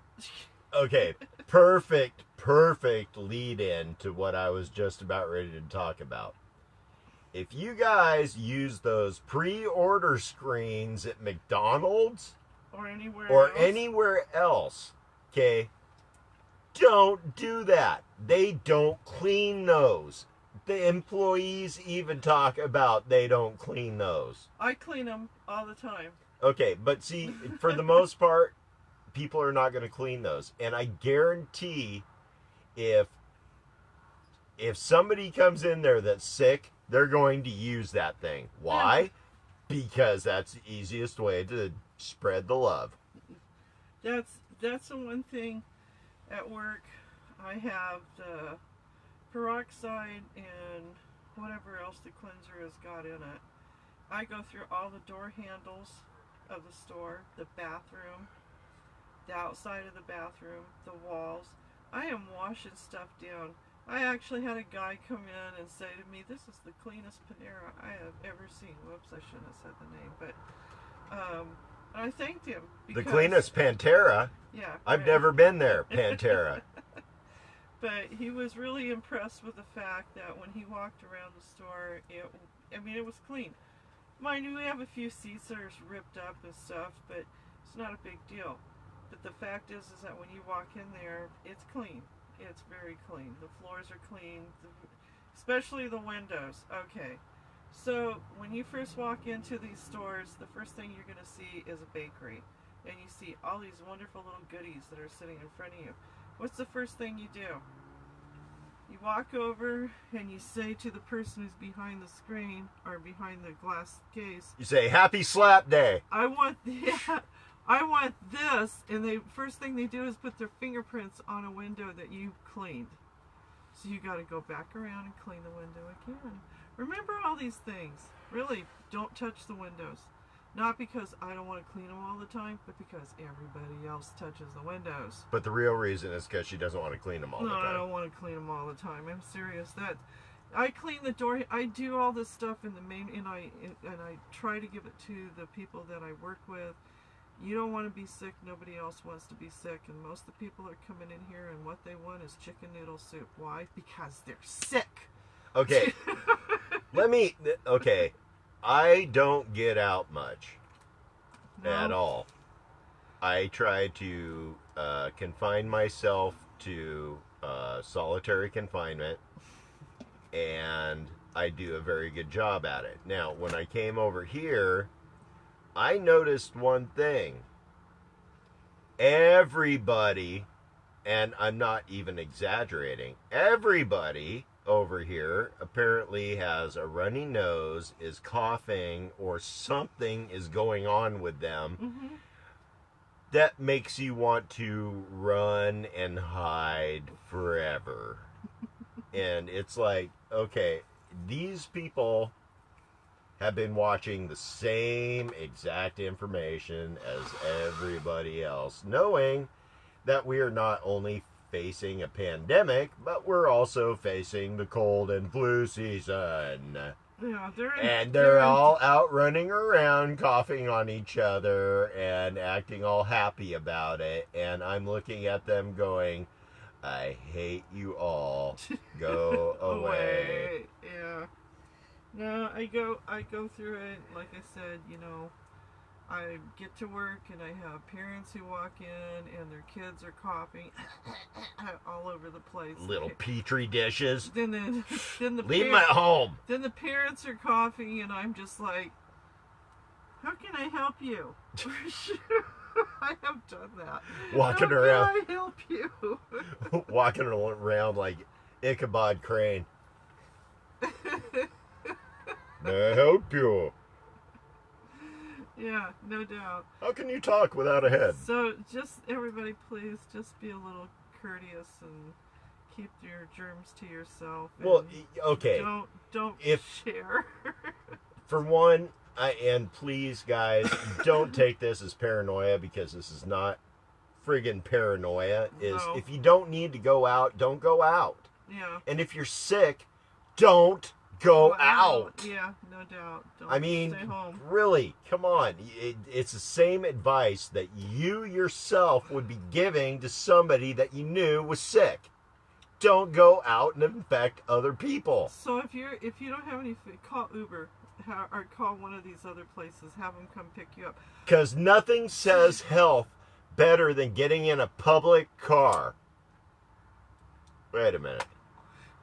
okay. Perfect lead in to what I was just about ready to talk about. If you guys use those pre-order screens at McDonald's or anywhere else, okay, don't do that. They don't clean those. The employees even talk about they don't clean those. I clean them all the time. Okay, but see, for the most part, people are not going to clean those. And I guarantee if somebody comes in there that's sick, they're going to use that thing. Why? Because that's the easiest way to spread the love. That's the one thing at work. I have the peroxide and whatever else the cleanser has got in it. I go through all the door handles of the store, the bathroom, the outside of the bathroom, the walls. I am washing stuff down. I actually had a guy come in and say to me, this is the cleanest Panera I have ever seen. Whoops, I shouldn't have said the name. But I thanked him. The cleanest Pantera. Yeah. I've right. never been there, Pantera. But he was really impressed with the fact that when he walked around the store, it was clean. Mind you, we have a few seats that are ripped up and stuff, but it's not a big deal. But the fact is that when you walk in there, it's clean. It's very clean. The floors are clean, especially the windows. Okay. So when you first walk into these stores, the first thing you're going to see is a bakery. And you see all these wonderful little goodies that are sitting in front of you. What's the first thing you do? You walk over and you say to the person who's behind the screen or behind the glass case, You say, Happy Slap Day. I want this, and the first thing they do is put their fingerprints on a window that you cleaned. So you got to go back around and clean the window again. Remember all these things. Really, don't touch the windows. Not because I don't want to clean them all the time, but because everybody else touches the windows. But the real reason is because she doesn't want to clean them all the time. No, I don't want to clean them all the time. I'm serious. I clean the door. I do all this stuff in the main, and I try to give it to the people that I work with. You don't want to be sick. Nobody else wants to be sick. And most of the people are coming in here, and what they want is chicken noodle soup. Why? Because they're sick. Okay. Okay. I don't get out much at all. I try to confine myself to solitary confinement, and I do a very good job at it. Now, when I came over here, I noticed one thing. Everybody, and I'm not even exaggerating, everybody over here apparently has a runny nose, is coughing, or something is going on with them that makes you want to run and hide forever. And it's like, okay, these people have been watching the same exact information as everybody else, knowing that we are not only facing a pandemic, but we're also facing the cold and flu season. Yeah, they're all out running around, coughing on each other, and acting all happy about it. And I'm looking at them going, I hate you all. Go away. Yeah. No, I go through it. Like I said, I get to work and I have parents who walk in and their kids are coughing all over the place. Little petri dishes. Then the Leave them at home. Then the parents are coughing and I'm just like, how can I help you? I have done that. Walking around. How can I help you? Walking around like Ichabod Crane. May I help you? Yeah, no doubt. How can you talk without a head? So just everybody please just be a little courteous and keep your germs to yourself. Well, okay. Don't share. For one, and please guys, don't take this as paranoia, because this is not friggin' paranoia. No. If you don't need to go out, don't go out. Yeah. And if you're sick, don't go out. Yeah, no doubt. Don't stay home. Really, come on. It's the same advice that you yourself would be giving to somebody that you knew was sick. Don't go out and infect other people. So if you don't have any food, call Uber or call one of these other places. Have them come pick you up. Because nothing says health better than getting in a public car. Wait a minute.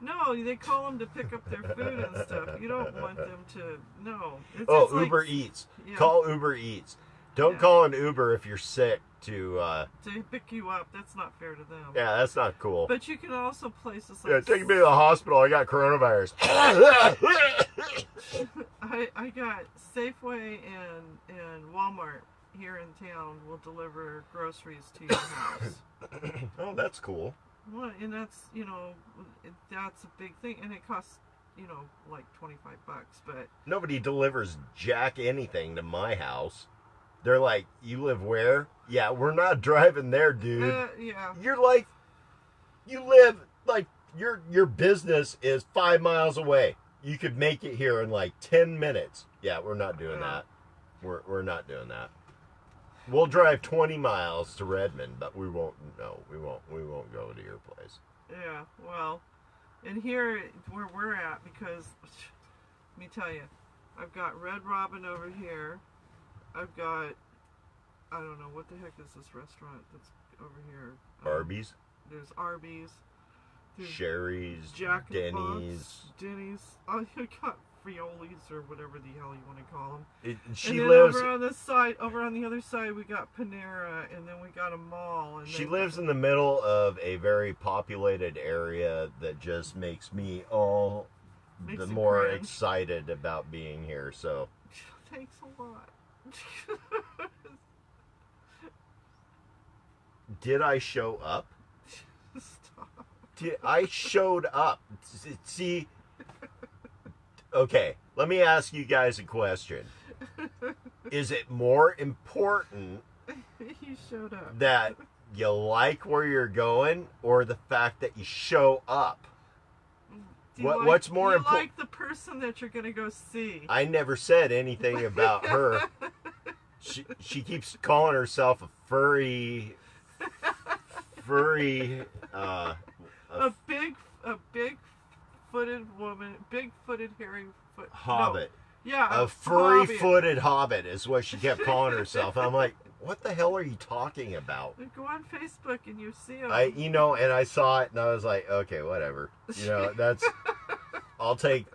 No, they call them to pick up their food and stuff. You don't want them to. No. It's Uber Eats. Yeah. Call Uber Eats. Don't call an Uber if you're sick to pick you up. That's not fair to them. Yeah, that's not cool. But you can also places like take me to the hospital. I got coronavirus. I got Safeway and Walmart here in town will deliver groceries to your house. Oh, that's cool. Well, and that's that's a big thing, and it costs like $25, but nobody delivers jack anything to my house. They're like, you live where? Yeah, we're not driving there, dude. Yeah. You're like, you live like your business is 5 miles away. You could make it here in like 10 minutes. Yeah, we're not doing that. We're not doing that. We'll drive 20 miles to Redmond, but we won't. No, we won't. We won't go to your place. Yeah, well, and here where we're at, because let me tell you, I've got Red Robin over here. I've got, I don't know what the heck is this restaurant that's over here. Arby's. There's Arby's. There's Sherry's. Jack in the Denny's. Box, Denny's. Oh, I got Frioli's or whatever the hell you want to call them. She and then lives. over on this side, over on the other side, we got Panera, and then we got a mall. And She lives in the middle of a very populated area that just makes me all the more cringe. excited about being here. So Thanks a lot. did I show up? Stop. I showed up. See, okay, let me ask you guys a question. Is it more important You showed up. that you like where you're going or the fact that you show up? What's more important? important? Like the person that you're going to go see. I never said anything about her. She keeps calling herself a furry, a big-footed woman, big-footed, hairy foot. hobbit. No. Yeah, A furry-footed hobbit is what she kept calling herself. I'm like, what the hell are you talking about? Go on Facebook and you see them. And I saw it and I was like, okay, whatever. That's. I'll take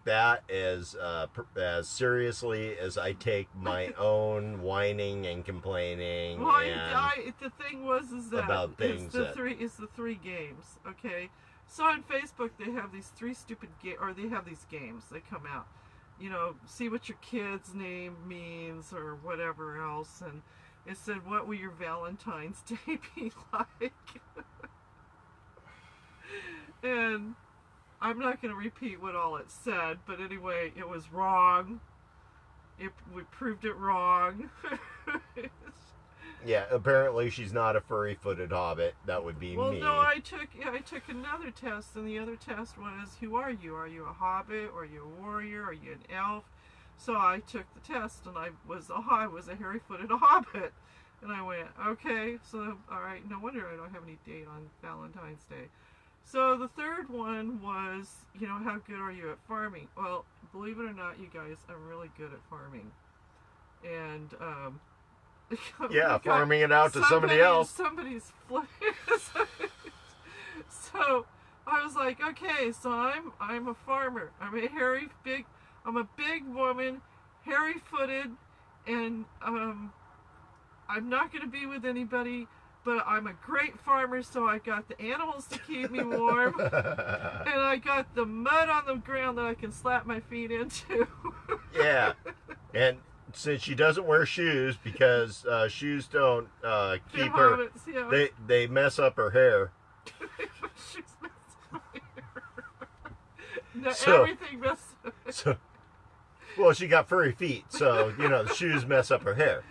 that as seriously as I take my own whining and complaining. Well, and the thing is that about things it's the three games. Okay, so on Facebook they have these three stupid they have these games. They come out, see what your kid's name means or whatever else, and it said, "What will your Valentine's Day be like?" And I'm not going to repeat what all it said, but anyway, it was wrong. We proved it wrong. Yeah, apparently she's not a furry-footed hobbit. That would be Well, me. no, I took another test, and the other test was, who are you? Are you a hobbit? Are you a warrior? Are you an elf? So I took the test, and I was a hairy-footed hobbit. And I went, okay, so, all right, no wonder I don't have any date on Valentine's Day. So the third one was, how good are you at farming? Well, believe it or not, you guys, I'm really good at farming. And, yeah, farming it out to somebody else. Somebody's So I was like, okay, so I'm a farmer. I'm a big woman, hairy-footed, and I'm not going to be with anybody, but I'm a great farmer, so I got the animals to keep me warm, and I got the mud on the ground that I can slap my feet into. Yeah, and since she doesn't wear shoes because shoes don't keep her, Hobbits, yeah. they mess up her hair. Shoes mess up my hair. No, So- everything messes up. So, well, she got furry feet, so the shoes mess up her hair.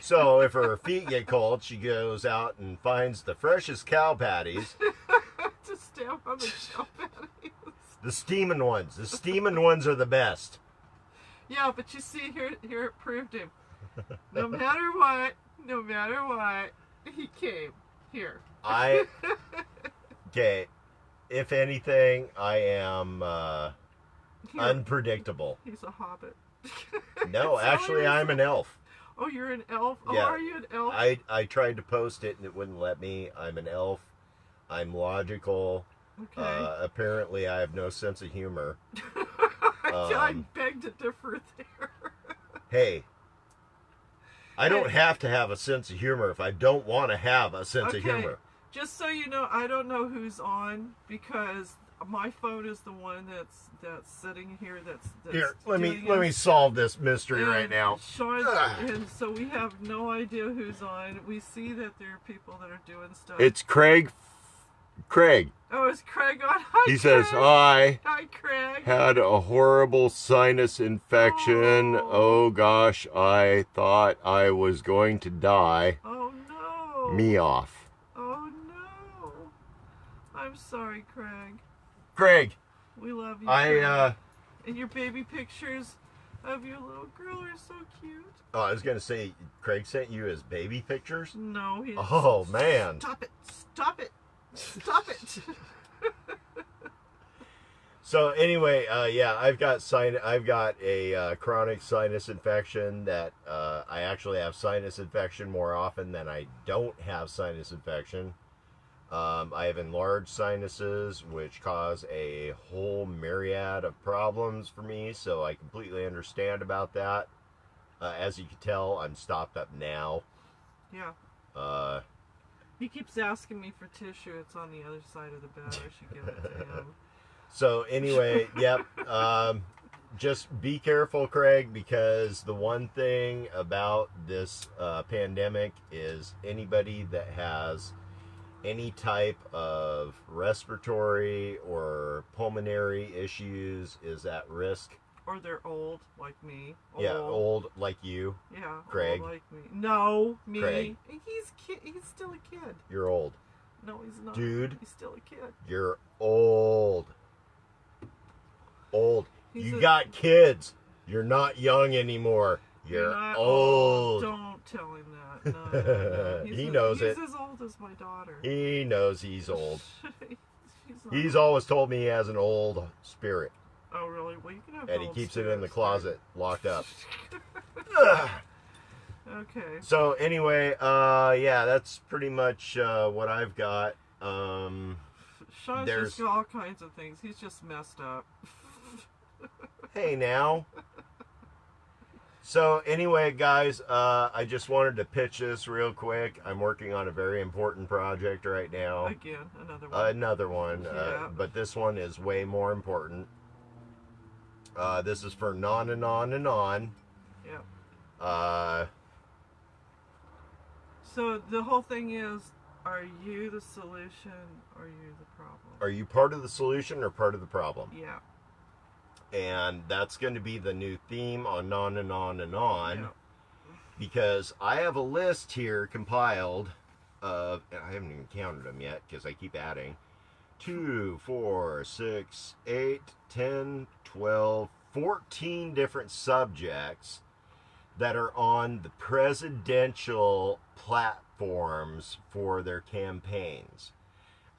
So if her feet get cold, she goes out and finds the freshest cow patties, To stamp on the cow patties. the steaming ones. The steaming ones are the best. Yeah, but you see, here it proved him. No matter what, he came here. Okay, if anything, I am Here. unpredictable. He's a hobbit. No, actually, I'm an elf. Oh, you're an elf? Oh, Yeah. are you an elf? I tried to post it and it wouldn't let me. I'm an elf. I'm logical. Okay. Apparently, I have no sense of humor. I beg to differ there. Hey, I don't have to have a sense of humor if I don't want to have a sense of humor. Just so you know, I don't know who's on because my phone is the one that's sitting here. That's Here, let doing me it. solve this mystery And right now. Sean, and so we have no idea who's on. We see that there are people that are doing stuff. It's Craig. Craig. Oh, is Craig on? Hi, He says, Craig. I Hi, Craig. had a horrible sinus infection. Oh gosh, I thought I was going to die. Oh no. Me off. Oh no. I'm sorry, Craig. Craig, We love you. Craig. I And your baby pictures of your little girl are so cute. Oh, I was gonna say, Craig sent you his baby pictures. No, he. Oh man! Stop it! Stop it! Stop it! So anyway, yeah, I've got a chronic sinus infection that I actually have sinus infection more often than I don't have sinus infection. I have enlarged sinuses, which cause a whole myriad of problems for me. So I completely understand about that. As you can tell, I'm stopped up now. Yeah. He keeps asking me for tissue. It's on the other side of the bed. I should give it to him. So anyway, yep. Just be careful, Craig, because the one thing about this pandemic is anybody that has any type of respiratory or pulmonary issues is at risk. Or they're old, like me. Yeah, old like you. Yeah, Craig. old like me. No, me. Craig. He's still a kid. You're old. No, he's not. Dude. He's still a kid. You're old. Old. You got kids. You're not young anymore. You're not old. Don't tell him that. No. He knows it. He's as old as my daughter. He knows he's old. He's always told me he has an old spirit. Oh, really? Well, you can have. And he keeps it in the closet, locked up. Okay. So anyway, yeah, that's pretty much what I've got. Sean's just got all kinds of things. He's just messed up. Hey now. So anyway, guys, I just wanted to pitch this real quick. I'm working on a very important project right now. Again, another one. Another one, Yeah. but this one is way more important. This is for non-anon. Yeah. So the whole thing is, are you the solution or are you the problem? Are you part of the solution or part of the problem? Yeah. And that's going to be the new theme on non-anon. Yeah. Because I have a list here compiled of, I haven't even counted them yet because I keep adding, 2, 4, 6, 8, 10, 12, 14 different subjects that are on the presidential platforms for their campaigns.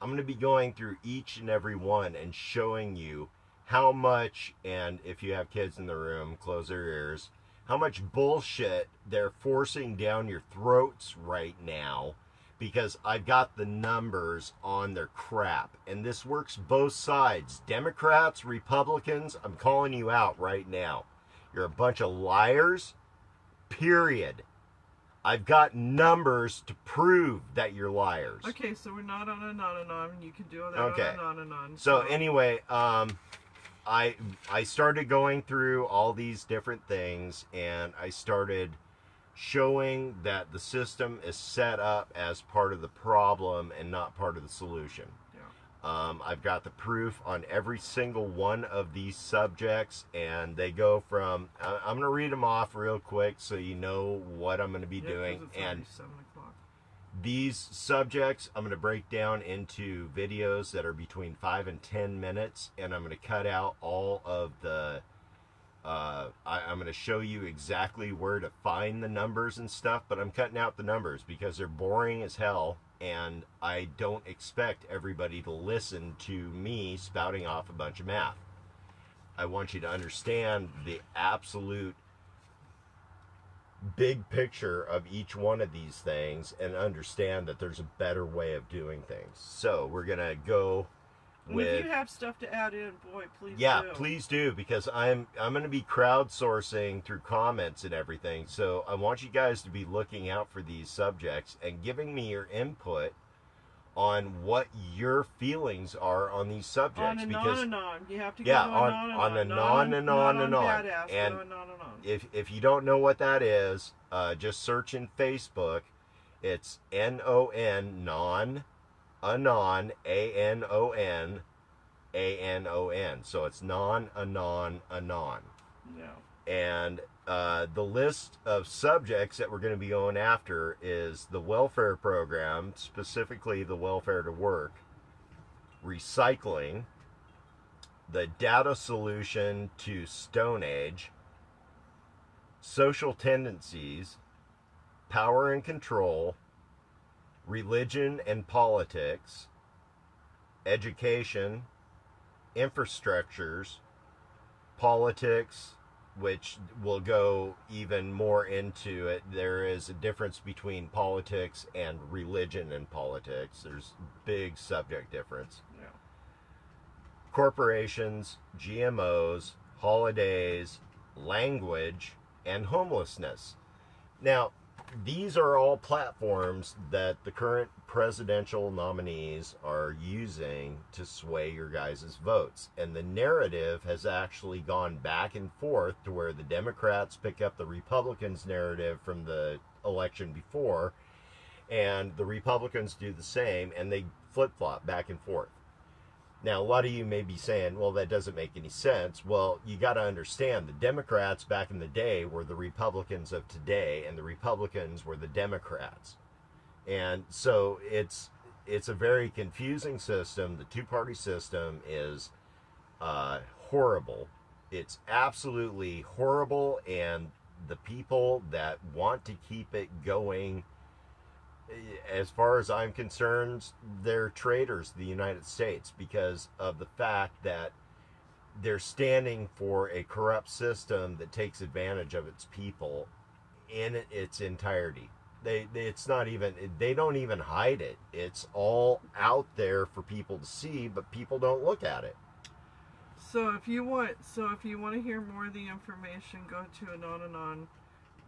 I'm going to be going through each and every one and showing you how much, and if you have kids in the room, close their ears, how much bullshit they're forcing down your throats right now, because I've got the numbers on their crap. And this works both sides. Democrats, Republicans, I'm calling you out right now. You're a bunch of liars, period. I've got numbers to prove that you're liars. Okay, so we're not on a non-anon. You can do that Okay. on a non-anon. So anyway, I started going through all these different things, and I started showing that the system is set up as part of the problem and not part of the solution. Yeah. I've got the proof on every single one of these subjects, and they go from, I'm going to read them off real quick so you know what I'm going to be doing. 'Cause it's And already 7 o'clock. these subjects I'm going to break down into videos that are between 5 and 10 minutes, and I'm going to cut out all of the I'm going to show you exactly where to find the numbers and stuff, but I'm cutting out the numbers because they're boring as hell, and I don't expect everybody to listen to me spouting off a bunch of math. I want you to understand the absolute big picture of each one of these things and understand that there's a better way of doing things. So we're going to go with... And if you have stuff to add in, boy, please do. Please do, because I'm going to be crowdsourcing through comments and everything. So I want you guys to be looking out for these subjects and giving me your input on what your feelings are on these subjects. On a because non-anon. You have to go yeah, to on a non-anon. Badass, And go to non-anon. if you don't know what that is, just search in Facebook. It's N-O-N, non-anon, A-N-O-N, A-N-O-N. So it's non-anon, anon. Yeah. And the list of subjects that we're going to be going after is the welfare program, specifically the welfare to work, recycling, the data solution to Stone Age, social tendencies, power and control, religion and politics, education, infrastructures, politics, which will go even more into it. There is a difference between politics and religion and politics. There's big subject difference. Yeah. Corporations, GMOs, holidays, language, and homelessness. Now, these are all platforms that the current presidential nominees are using to sway your guys' votes. And the narrative has actually gone back and forth to where the Democrats pick up the Republicans' narrative from the election before, and the Republicans do the same, and they flip-flop back and forth. Now, a lot of you may be saying, well, that doesn't make any sense. Well, you got to understand the Democrats back in the day were the Republicans of today, and the Republicans were the Democrats. And so it's a very confusing system. The two-party system is horrible. It's absolutely horrible, and the people that want to keep it going, as far as I'm concerned, they're traitors to the United States because of the fact that they're standing for a corrupt system that takes advantage of its people in its entirety. It's not even, they don't even hide it. It's all out there for people to see, but people don't look at it. So if you want to hear more of the information, go to Anon,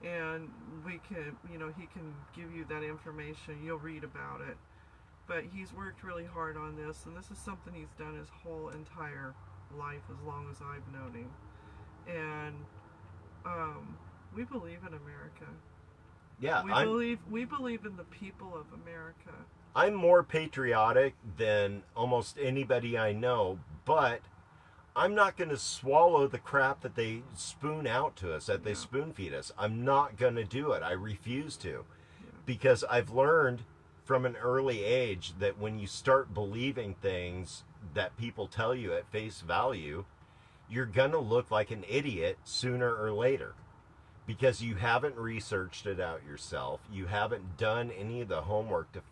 and we can, he can give you that information. You'll read about it. But he's worked really hard on this, and this is something he's done his whole entire life, as long as I've known him. And we believe in America. Yeah, we believe in the people of America. I'm more patriotic than almost anybody I know, but I'm not going to swallow the crap that they spoon out to us, that they spoon feed us. I'm not going to do it. I refuse to. Because I've learned from an early age that when you start believing things that people tell you at face value, you're going to look like an idiot sooner or later. Because you haven't researched it out yourself. You haven't done any of the homework to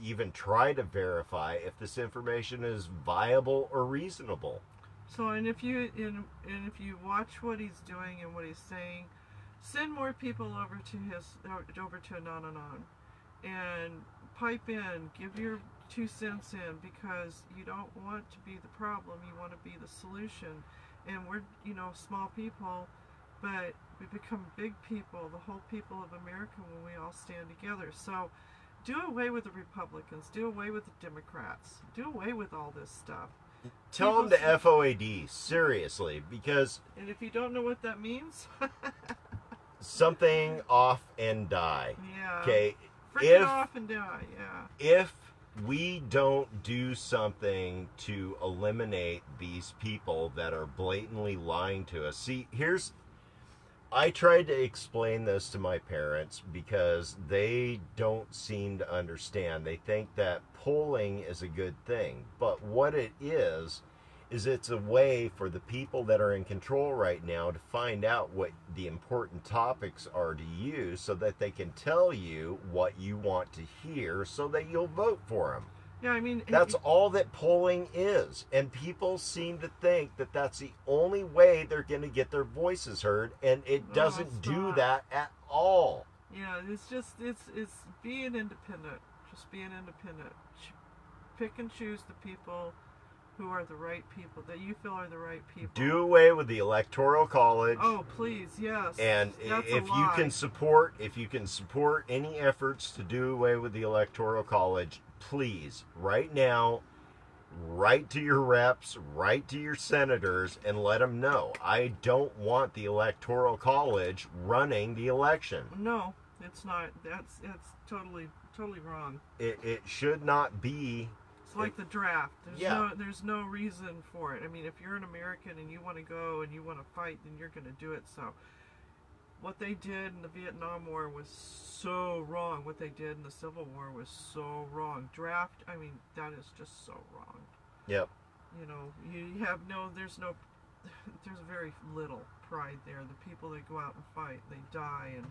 even try to verify if this information is viable or reasonable. So, and if you watch what he's doing and what he's saying, send more people over to Anon, and pipe in, give your 2 cents in, because you don't want to be the problem, you want to be the solution. And we're, small people, but we become big people, the whole people of America, when we all stand together. So do away with the Republicans, do away with the Democrats, do away with all this stuff. Tell them to FOAD, seriously, because... And if you don't know what that means... something off and die. Yeah. Okay? Freaking off and die, yeah. If we don't do something to eliminate these people that are blatantly lying to us... See, I tried to explain this to my parents because they don't seem to understand. They think that polling is a good thing. But what it is it's a way for the people that are in control right now to find out what the important topics are to you so that they can tell you what you want to hear so that you'll vote for them. Yeah, I mean... That's all that polling is. And people seem to think that that's the only way they're going to get their voices heard, and it doesn't do that at all. Yeah, it's just, it's being independent. Just being independent. Pick and choose the people who are the right people, that you feel are the right people. Do away with the Electoral College. Oh, please, yes. And if you can support any efforts to do away with the Electoral College, please, right now, write to your reps, write to your senators, and let them know. I don't want the Electoral College running the election. No, it's not. That's totally wrong. It should not be. It's like the draft. There's no reason for it. I mean, if you're an American and you want to go and you want to fight, then you're going to do it. So what they did in the Vietnam War was so wrong. What they did in the Civil War was so wrong. Draft, I mean, that is just so wrong. Yep. You have there's no there's very little pride there. The people that go out and fight, they die and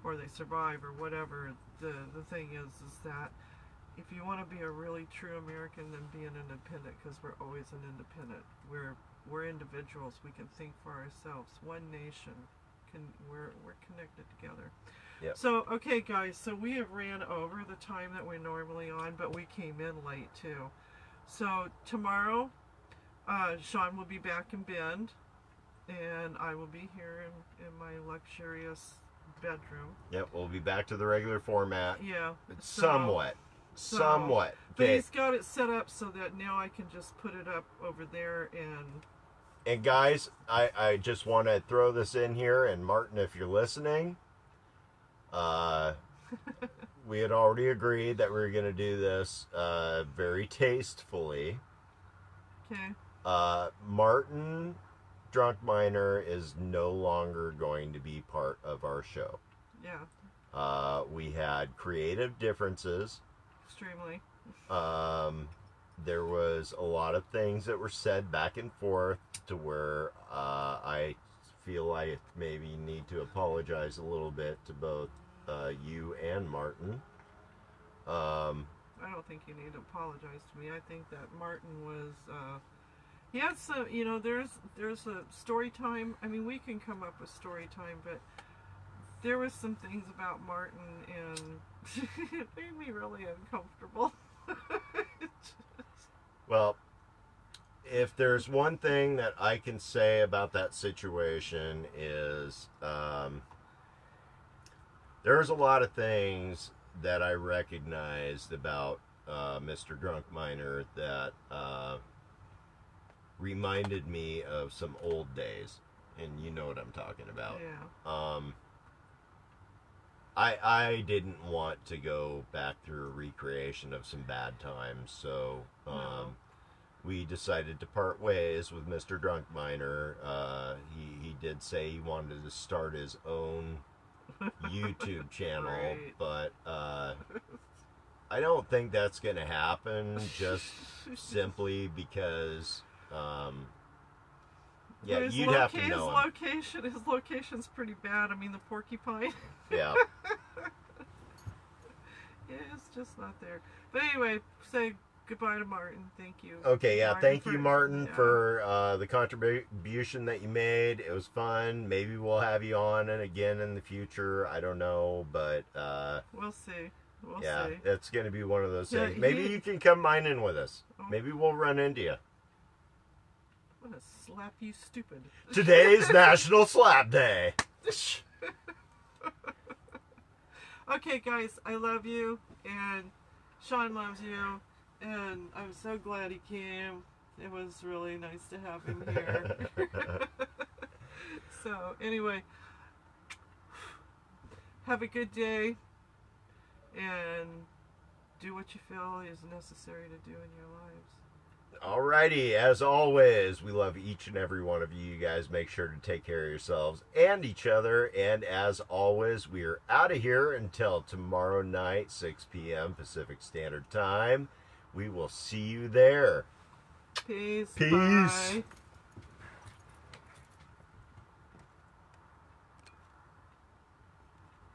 or they survive or whatever. The thing is that if you want to be a really true American, then be an independent, because we're always an independent. We're individuals. We can think for ourselves. One nation. We're connected together. Yep. So okay, guys. So we have ran over the time that we're normally on, but we came in late too. So tomorrow, Sean will be back in Bend, and I will be here in my luxurious bedroom. Yep, we'll be back to the regular format. Yeah. Somewhat. Somewhat. But Okay. he's got it set up so that now I can just put it up over there and... And guys, I just want to throw this in here, and Martin, if you're listening, we had already agreed that we were going to do this very tastefully. Okay. Martin Drunk Miner is no longer going to be part of our show. Yeah. We had creative differences. Extremely. There was a lot of things that were said back and forth to where I feel I maybe need to apologize a little bit to both you and Martin. I don't think you need to apologize to me. I think that Martin was... he had some, there's a story time. I mean, we can come up with story time, but there was some things about Martin, and it made me really uncomfortable. Well, if there's one thing that I can say about that situation is there's a lot of things that I recognized about Mr. Drunk Miner that reminded me of some old days, and you know what I'm talking about. Yeah. I didn't want to go back through a recreation of some bad times, so we decided to part ways with Mr. Drunk Miner. He did say he wanted to start his own YouTube channel, Right. but I don't think that's going to happen, just simply because you'd have to know him. His location's pretty bad. I mean, the porcupine. Yeah. It's just not there. But anyway, say goodbye to Martin. Thank you. Okay, yeah, thank you, Martin, yeah. for the contribution that you made. It was fun. Maybe we'll have you on and again in the future. I don't know, but we'll see. We'll yeah, see. it's going to be one of those Yeah, things. Maybe you can come mining with us. Oh. Maybe we'll run into you. I'm gonna slap you stupid. Today's National Slap Day. Okay, guys, I love you, and Sean loves you, and I'm so glad he came. It was really nice to have him here. So, anyway, have a good day, and do what you feel is necessary to do in your lives. Alrighty, as always, we love each and every one of you. You guys make sure to take care of yourselves and each other. And as always, we are out of here until tomorrow night, 6 p.m. Pacific Standard Time. We will see you there. Peace. Peace. Bye.